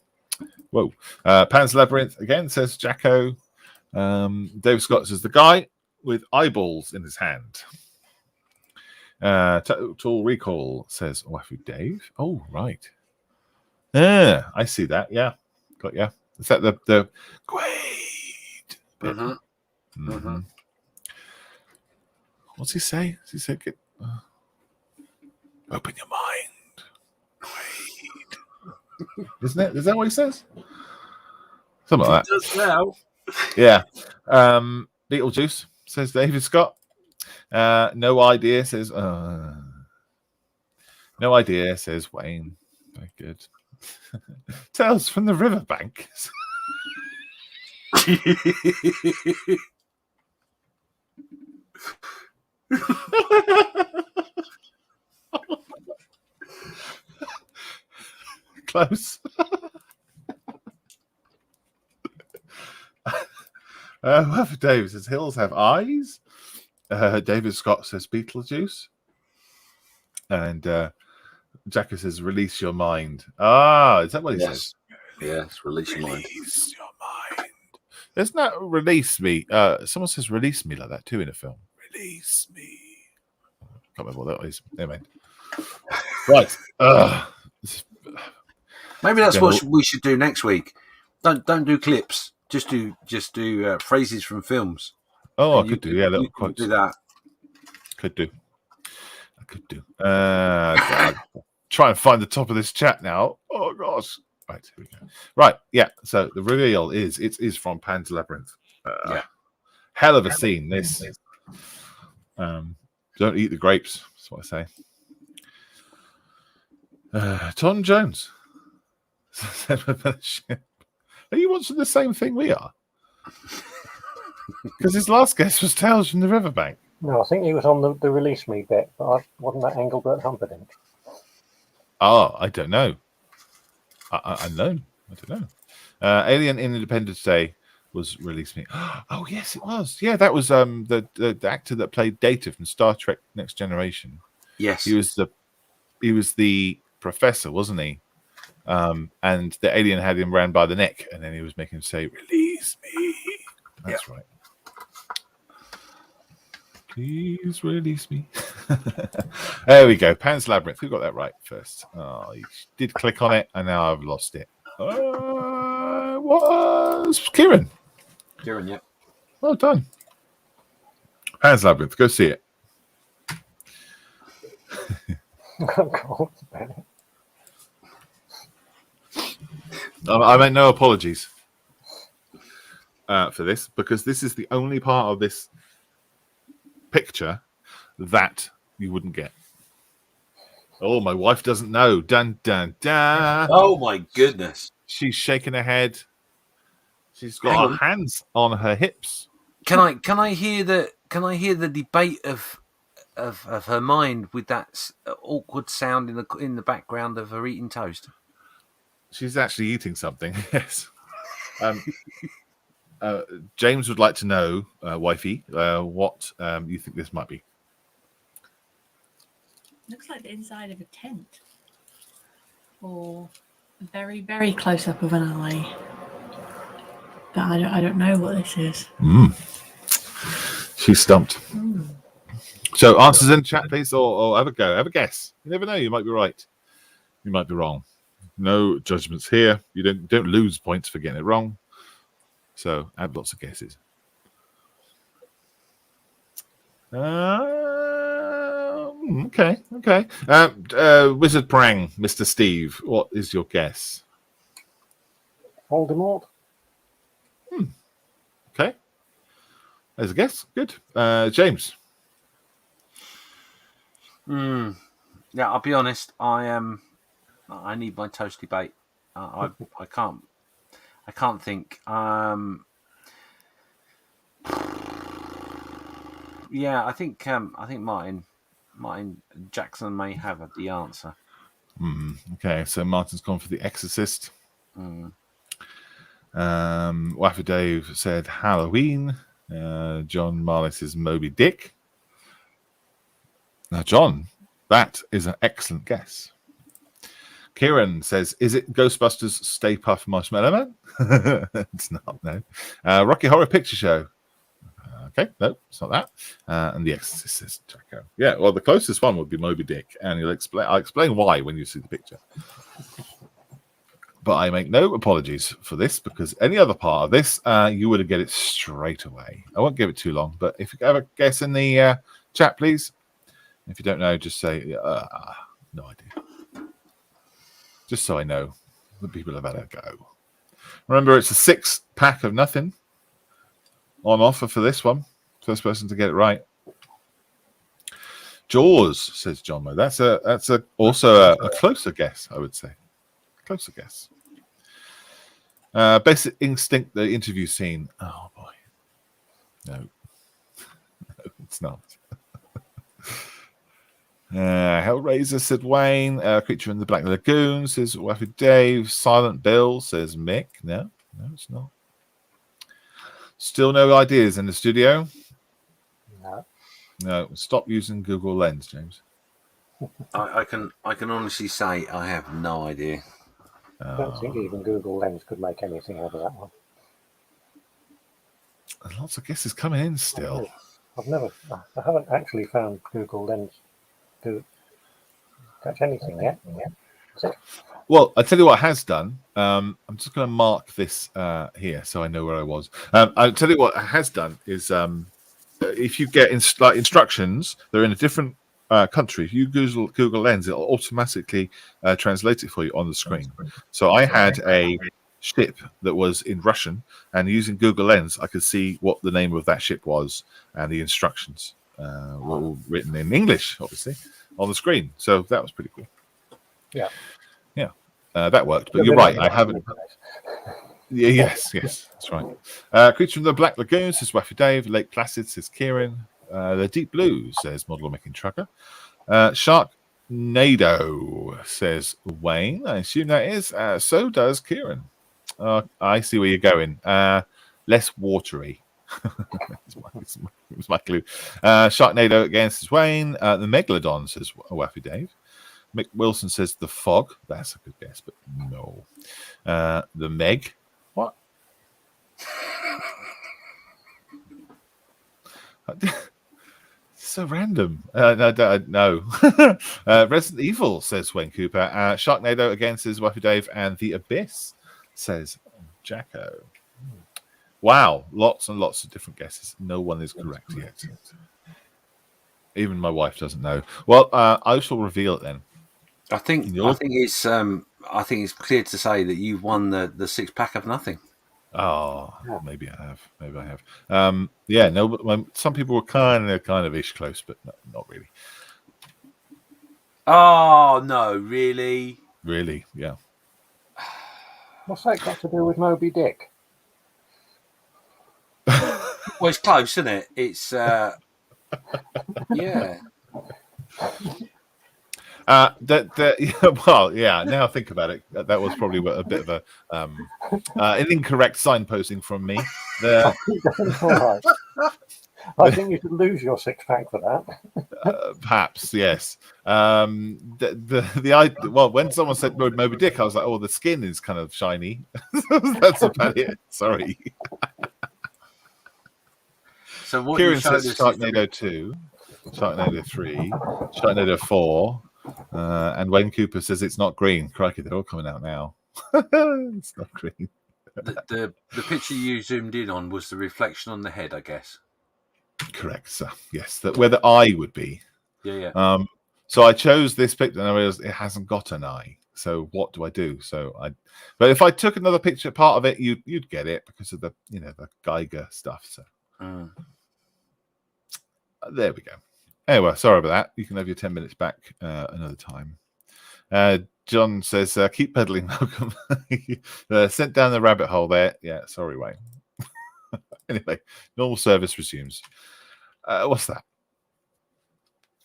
Whoa. Pan's Labyrinth, again, says Jacko. Dave Scott says the guy with eyeballs in his hand. Total Recall says Wafu Dave. Oh, right. Yeah, I see that. Yeah. Got ya. Is that the great bit? What's he say? Does he say open your mind? Great. Isn't it? Is that what he says? Something like that. Does now. Yeah. Beetlejuice, says David Scott. No idea, says no idea, says Wayne. Very good. Tales from the riverbank. Close. Whoever Dave says hills have eyes. David Scott says Beetlejuice. And Jacko says release your mind. Is that what he says? Yes, release your mind. Release your mind. There's no release me. Someone says release me like that too in a film. Release me. Can't remember what that is. Never mind. Right. Maybe that's what we should do next week. Don't do clips. Just do phrases from films. Oh, I could do. Yeah, little quotes. Do that. Could do. I could do. Try and find the top of this chat now. Oh gosh. Right, here we go. Right, yeah. So the reveal is from Pan's Labyrinth. Hell of a scene. This. Don't eat the grapes. That's what I say. Tom Jones. Are you watching the same thing we are? Because his last guest was Tales from the Riverbank. No, I think he was on the release me bit, but wasn't that Engelbert Humperdinck? Oh, I don't know. I don't know. Alien Independence Day was released me. Oh yes, it was. Yeah, that was the actor that played Data from Star Trek Next Generation. Yes, he was the professor, wasn't he? And the alien had him round by the neck, and then he was making him say, "Release me." That's right. Please release me. There we go. Pan's Labyrinth. Who got that right first? Oh, you did click on it, and now I've lost it. Was Kieran? Kieran, yeah. Well done. Pan's Labyrinth. Go see it. I make no apologies for this, because this is the only part of this picture that you wouldn't get. Oh, my wife doesn't know. Dun dun dun. Oh my goodness. She's shaking her head. She's got her hands on her hips. Can I hear the debate of her mind with that awkward sound in the background of her eating toast? She's actually eating something. Yes. James would like to know, wifey, what you think this might be. Looks like the inside of a tent, or a very, very close up of an eye. But I don't know what this is. She's stumped. So answers in chat, please, or have a go. Have a guess. You never know. You might be right. You might be wrong. No judgments here. You don't lose points for getting it wrong. So add lots of guesses. Okay. Wizard Prang, Mr. Steve, what is your guess? Voldemort. Okay. There's a guess. Good. James. Yeah, I'll be honest. I am I need my toasty bait. I can't think. Yeah, I think Martin Jackson may have the answer. Okay, so Martin's gone for The Exorcist. Mm. Waffy Dave said Halloween. John Marley says Moby Dick. Now, John, that is an excellent guess. Kieran says, is it Ghostbusters Stay Puft Marshmallow Man? It's not, no. Rocky Horror Picture Show. Okay, no, it's not that. And The Exorcist says Jacko. Yeah, well, the closest one would be Moby Dick, and I'll explain why when you see the picture. But I make no apologies for this, because any other part of this, you would get it straight away. I won't give it too long, but if you have a guess in the chat, please. If you don't know, just say, no idea. Just so I know the people have had a go. Remember, it's a 6-pack of nothing on offer for this one. First person to get it right. Jaws, says John Moe. That's also a closer guess, I would say. Closer guess. Basic Instinct, the interview scene. Oh boy. No, it's not. Hellraiser, said Wayne. Creature in the Black Lagoon, says Waffy Dave. Silent Bill, says Mick. No, it's not. Still no ideas in the studio? No. Stop using Google Lens, James. I can honestly say I have no idea. I don't think even Google Lens could make anything out of that one. Lots of guesses coming in still. I haven't actually found Google Lens to catch anything yet. Well, I tell you what it has done. I'm just going to mark this here so I know where I was. I'll tell you what it has done is if you get instructions, they're in a different country. If you Google Lens, it'll automatically translate it for you on the screen. So I had a ship that was in Russian, and using Google Lens, I could see what the name of that ship was, and the instructions were all written in English, obviously, on the screen. So that was pretty cool. Yeah. That worked. But you're right. I haven't. Yes, that's right. Creature from the Black Lagoon, says Waffy Dave. Lake Placid, says Kieran. The Deep Blue, says Model Making Trucker. Sharknado, says Wayne. I assume that is. So does Kieran. I see where you're going. Less watery. It was my clue. Sharknado again, says Wayne. The Megalodon, says Waffy Dave. Mick Wilson says The Fog. That's a good guess, but no. The Meg. What? So random. No. Resident Evil, says Wayne Cooper. Sharknado again, says Waffy Dave. And The Abyss, says Jacko. Wow. Lots and lots of different guesses. No one is correct yet. Even my wife doesn't know. Well, I shall reveal it then. I think it's clear to say that you've won the 6-pack of nothing. Oh, maybe I have. No, but some people were kind of ish close, but not really. Oh no, really? Really, yeah. What's that got to do with Moby Dick? Well, it's close, isn't it? It's yeah. Well, yeah. Now think about it. That was probably a bit of an incorrect signposting from me. All right. I think you should lose your 6-pack for that. Perhaps, yes. When someone said Moby Dick, I was like, oh, the skin is kind of shiny. That's about it. Sorry. So what Kieran says Sharknado 2, Sharknado 3, Sharknado 4. And Wayne Cooper says it's not green. Crikey, they're all coming out now. It's not green. The picture you zoomed in on was the reflection on the head, I guess. Correct, sir. Yes, where the eye would be. Yeah. So I chose this picture, and I realized it hasn't got an eye. So what do I do? But if I took another picture, part of it, you'd get it because of the Geiger stuff. So there we go. Anyway, sorry about that. You can have your 10 minutes back another time. John says, keep peddling, Malcolm. Sent down the rabbit hole there. Yeah, sorry, Wayne. Anyway, normal service resumes. What's that?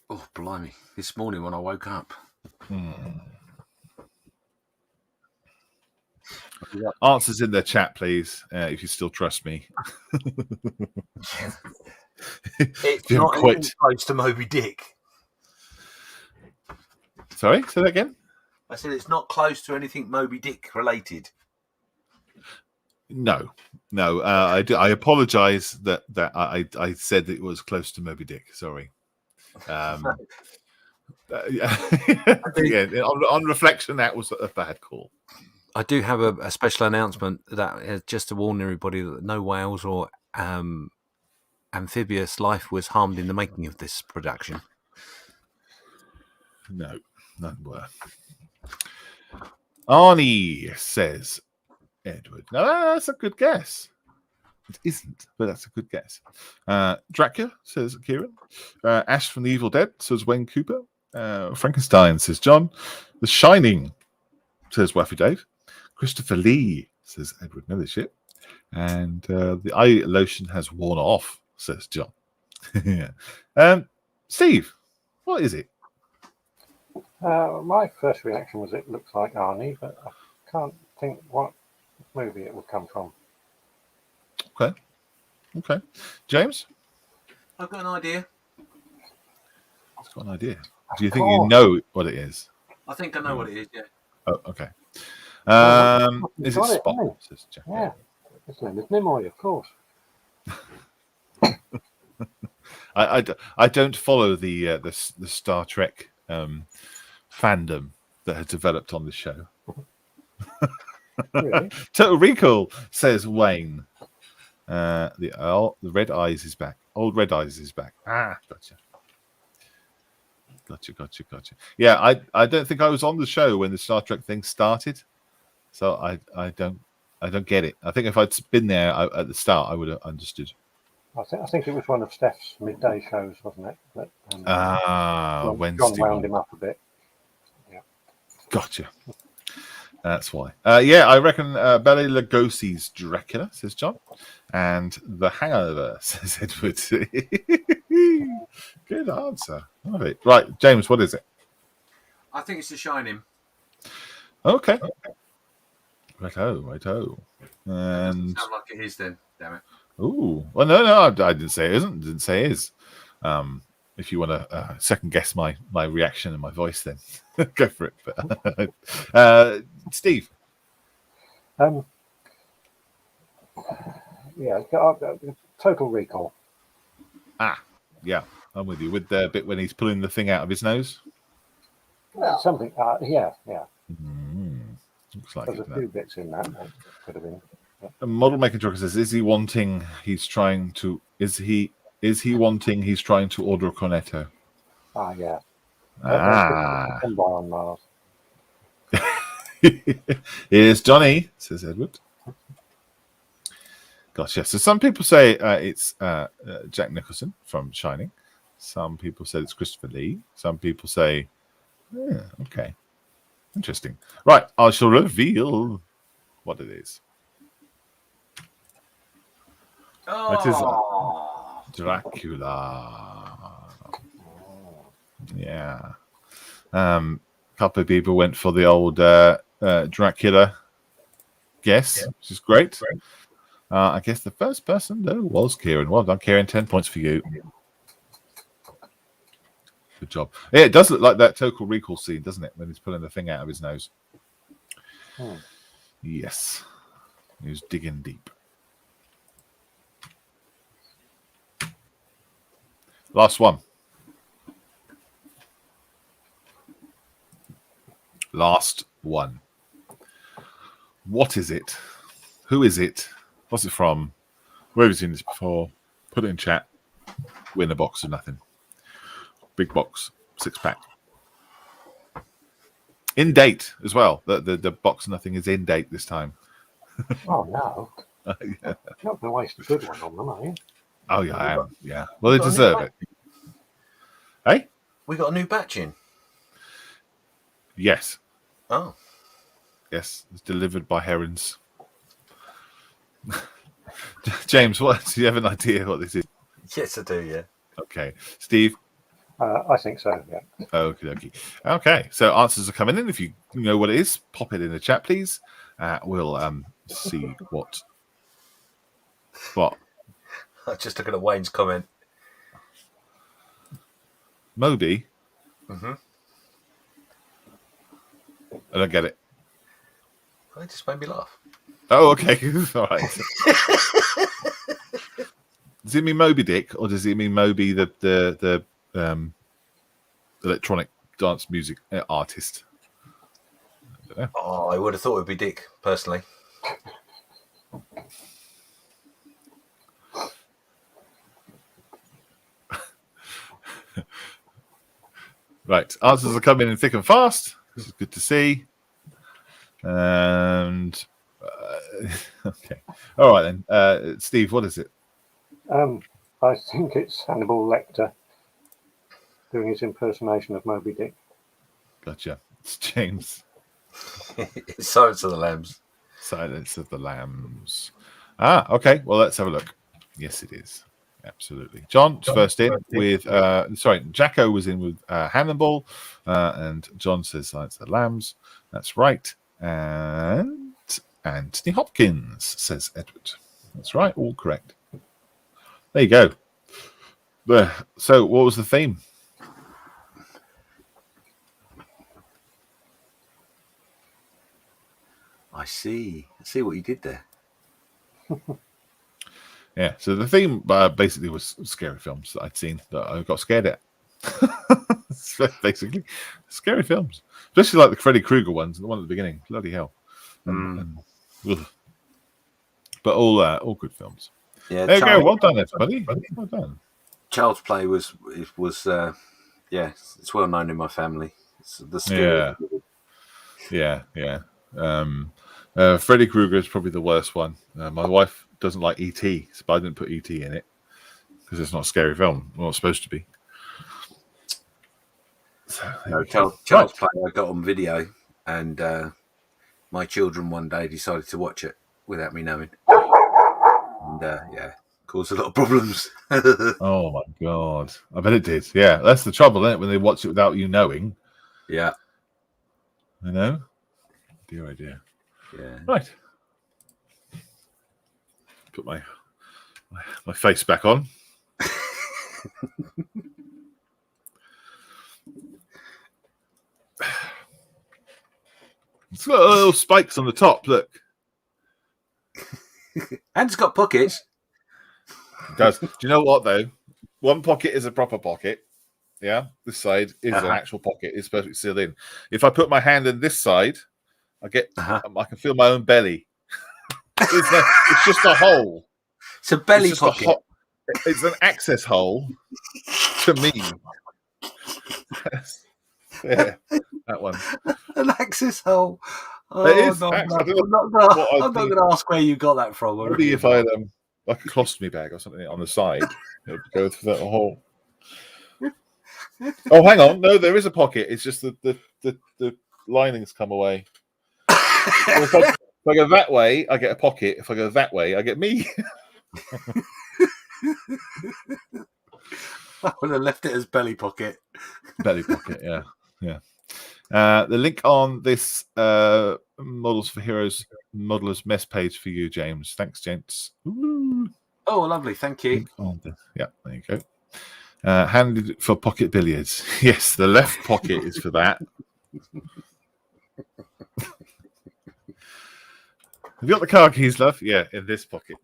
Oh, blimey. This morning when I woke up. Answers in the chat, please, if you still trust me. It's Jim not quit. anything close to Moby Dick. Sorry, say that again? I said it's not close to anything Moby Dick related. No. I apologise that I said that it was close to Moby Dick. Sorry. Yeah, on reflection, that was a bad call. I do have a special announcement that just to warn everybody that no whales or amphibious life was harmed in the making of this production. No, none were. Arnie says, Edward. No, that's a good guess. It isn't, but that's a good guess. Dracula, says Kieran. Ash from the Evil Dead, says Wayne Cooper. Frankenstein, says John. The Shining, says Waffy Dave. Christopher Lee, says Edward Millership. And the eye lotion has worn off, says John. Steve, what is it? My first reaction was it looks like Arnie, but I can't think what movie it would come from. Okay. James? I've got an idea. He's got an idea. Do you think you know what it is? I think I know what it is, yeah. Oh, okay. Is it got it, Spot? hasn't Says Jack. Yeah, his name is Nimoy, of course. I don't follow the Star Trek fandom that has developed on this show. Really? Total Recall, says Wayne. The Red Eyes is back. Old Red Eyes is back. Gotcha. Yeah, I don't think I was on the show when the Star Trek thing started, so I don't get it. I think if I'd been there at the start, I would have understood. I think it was one of Steph's midday shows, wasn't it? That, Wednesday. John wound him up a bit. Yeah. Gotcha. That's why. Yeah, I reckon Bela Lugosi's Dracula, says John. And The Hangover, says Edward. Good answer. All right, James, what is it? I think it's The Shining. Okay. Righto. Doesn't sound like it is then, damn it. Ooh. Well, no, I didn't say it isn't. Didn't say it is. If you want to second guess my reaction and my voice, then go for it. But, Steve. Yeah, Total Recall. Yeah, I'm with you. With the bit when he's pulling the thing out of his nose. Something. Yeah. Looks like There's it. a few bits in that could have been. A model maker joker says, Is he wanting? He's trying to order a cornetto? Yeah. On Mars. Here's Johnny, says Edward. Gosh, yes. So some people say it's Jack Nicholson from Shining. Some people say it's Christopher Lee. Some people say, okay, interesting. Right, I shall reveal what it is. It is Dracula. Yeah. Couple of people went for the old Dracula guess, which is great. I guess the first person, though, was Kieran. Well done, Kieran. 10 points for you. Good job. Yeah, it does look like that Total Recall scene, doesn't it? When he's pulling the thing out of his nose. Yes. He was digging deep. Last one. What is it? Who is it? What's it from? Where have you seen this before? Put it in chat. Win a box of nothing. Big box. 6-pack. In date as well. The box of nothing is in date this time. Oh, no. Yeah. You're not going to waste a good one on them, are you? Oh, yeah, I am. Yeah. Well, they deserve it. Hey? We got a new batch in. Yes. Oh, Yes. It's delivered by herons. James, what do you have an idea what this is? yes, I do. Yeah. Okay. Steve? I think so, yeah. Okay. Okay. So answers are coming in. If you know what it is, pop it in the chat, please. We'll see what. I just looking at Wayne's comment. Moby? Mm-hmm. I don't get it. It just made me laugh. Oh, okay. All right. Does it mean Moby Dick, or does it mean Moby the electronic dance music artist? I don't know. Oh, I would have thought it would be Dick, personally. Right. Answers are coming in thick and fast. This is good to see. And okay. All right then. Steve, what is it? I think it's Hannibal Lecter doing his impersonation of Moby Dick. Gotcha. It's James. It's Silence of the Lambs. Silence of the Lambs. Ah, okay. Well, let's have a look. Yes, it is. Absolutely. John's first in with Jacko was in with Hannibal, and John says Silence of the Lambs. That's right. And Anthony Hopkins says Edward. That's right. All correct. There you go. So, what was the theme? I see what you did there. Yeah, so the theme basically was scary films that I'd seen that I got scared at. Basically, scary films, especially like the Freddy Krueger ones, the one at the beginning. Bloody hell! But all good films. Yeah, there you go. Well done, everybody. Well done. Child's Play was it's well known in my family. It's the scary. Yeah. Freddy Krueger is probably the worst one. My wife doesn't like E.T., but I didn't put E.T. in it because it's not a scary film. Well, it's supposed to be. So, Child's Play I got on video, and my children one day decided to watch it without me knowing, and caused a lot of problems. Oh my god, I bet it did. Yeah, that's the trouble, isn't it? When they watch it without you knowing. Yeah, you know. Dear idea. Yeah. Right. Put my face back on. It's got little spikes on the top. Look. And it's got pockets. It does. Do you know what though? One pocket is a proper pocket. Yeah. This side is an actual pocket. It's perfectly sealed in. If I put my hand in this side, I can feel my own belly. It's just a hole. It's a belly pocket. It's an access hole to me. Yeah, that one. An access hole. Oh, it is. I'm not going to ask where you got that from. Maybe if I had like a colostomy bag or something on the side, it would go through that hole. Oh, hang on. No, there is a pocket. It's just the linings come away. If I go that way, I get a pocket. If I go that way, I get me. I would have left it as belly pocket. Belly pocket, yeah. The link on this Models for Heroes Modelers mess page for you, James. Thanks, gents. Ooh. Oh, lovely. Thank you. Yeah, there you go. Handed for pocket billiards. Yes, the left pocket is for that. Have you got the car keys, love? Yeah, in this pocket.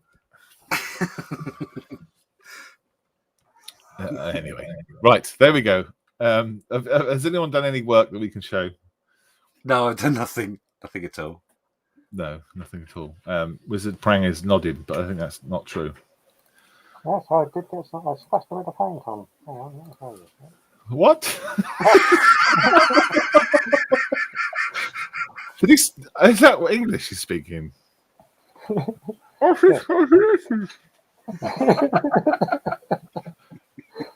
Anyway, right, there we go. Has anyone done any work that we can show? No, I've done nothing. Nothing at all. No, nothing at all. Wizard Prang is nodding, but I think that's not true. Yes, I did this. I splashed a bit of paint on. Hang on, let me tell you. What? Is that what English he's speaking?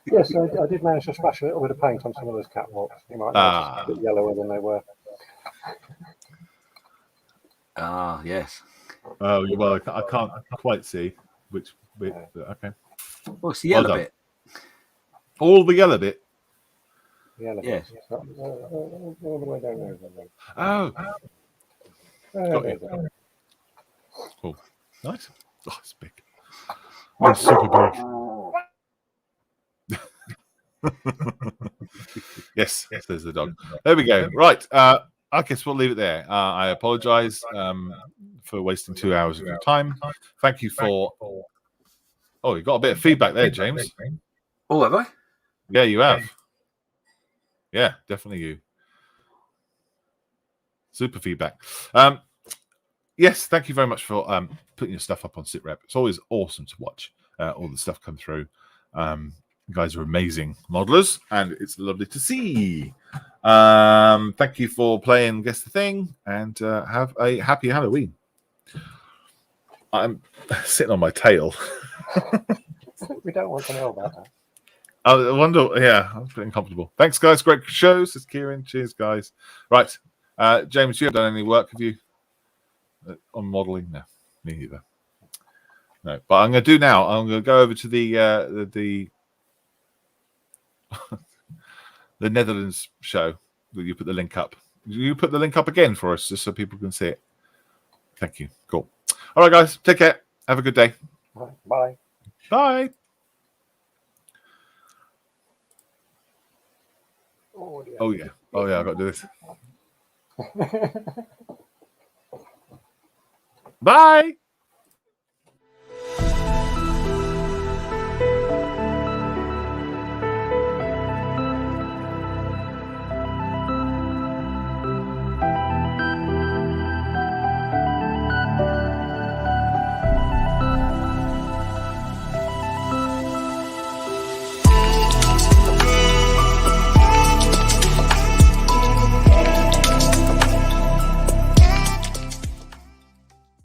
Yes, I did manage to splash a little bit of paint on some of those catwalks. You might notice a bit yellower than they were. Ah, yes. Oh, well, I can't quite see which bit. But okay. Oh, it's the Well yellow done. bit. All the yellow bit. The elephant. Yes. It's not, all the way down over there. Oh, got There you. we go. Cool. Nice. Oh, it's big. Oh, it's super big. Yes, there's the dog. There we go. Right. I guess we'll leave it there. I apologize for wasting 2 hours of your time. Thank you for. Oh, you got a bit of feedback there, James. Oh, have I? Yeah, you have. Yeah, definitely you. Super feedback. Yes, thank you very much for putting your stuff up on SitRep. It's always awesome to watch all the stuff come through. You guys are amazing modelers, and it's lovely to see. Thank you for playing Guess the Thing, and have a happy Halloween. I'm sitting on my tail. We don't want to know about that. I wonder, yeah, I'm pretty uncomfortable. Thanks, guys. Great shows. It's Kieran. Cheers, guys. Right. James, you haven't done any work, have you? On modelling? No, me either. No, but I'm going to do now. I'm going to go over to the the Netherlands show. Will you put the link up? You put the link up again for us, just so people can see it. Thank you. Cool. All right, guys. Take care. Have a good day. Right, bye. Bye. Oh yeah. Oh yeah. I got to do this. Bye.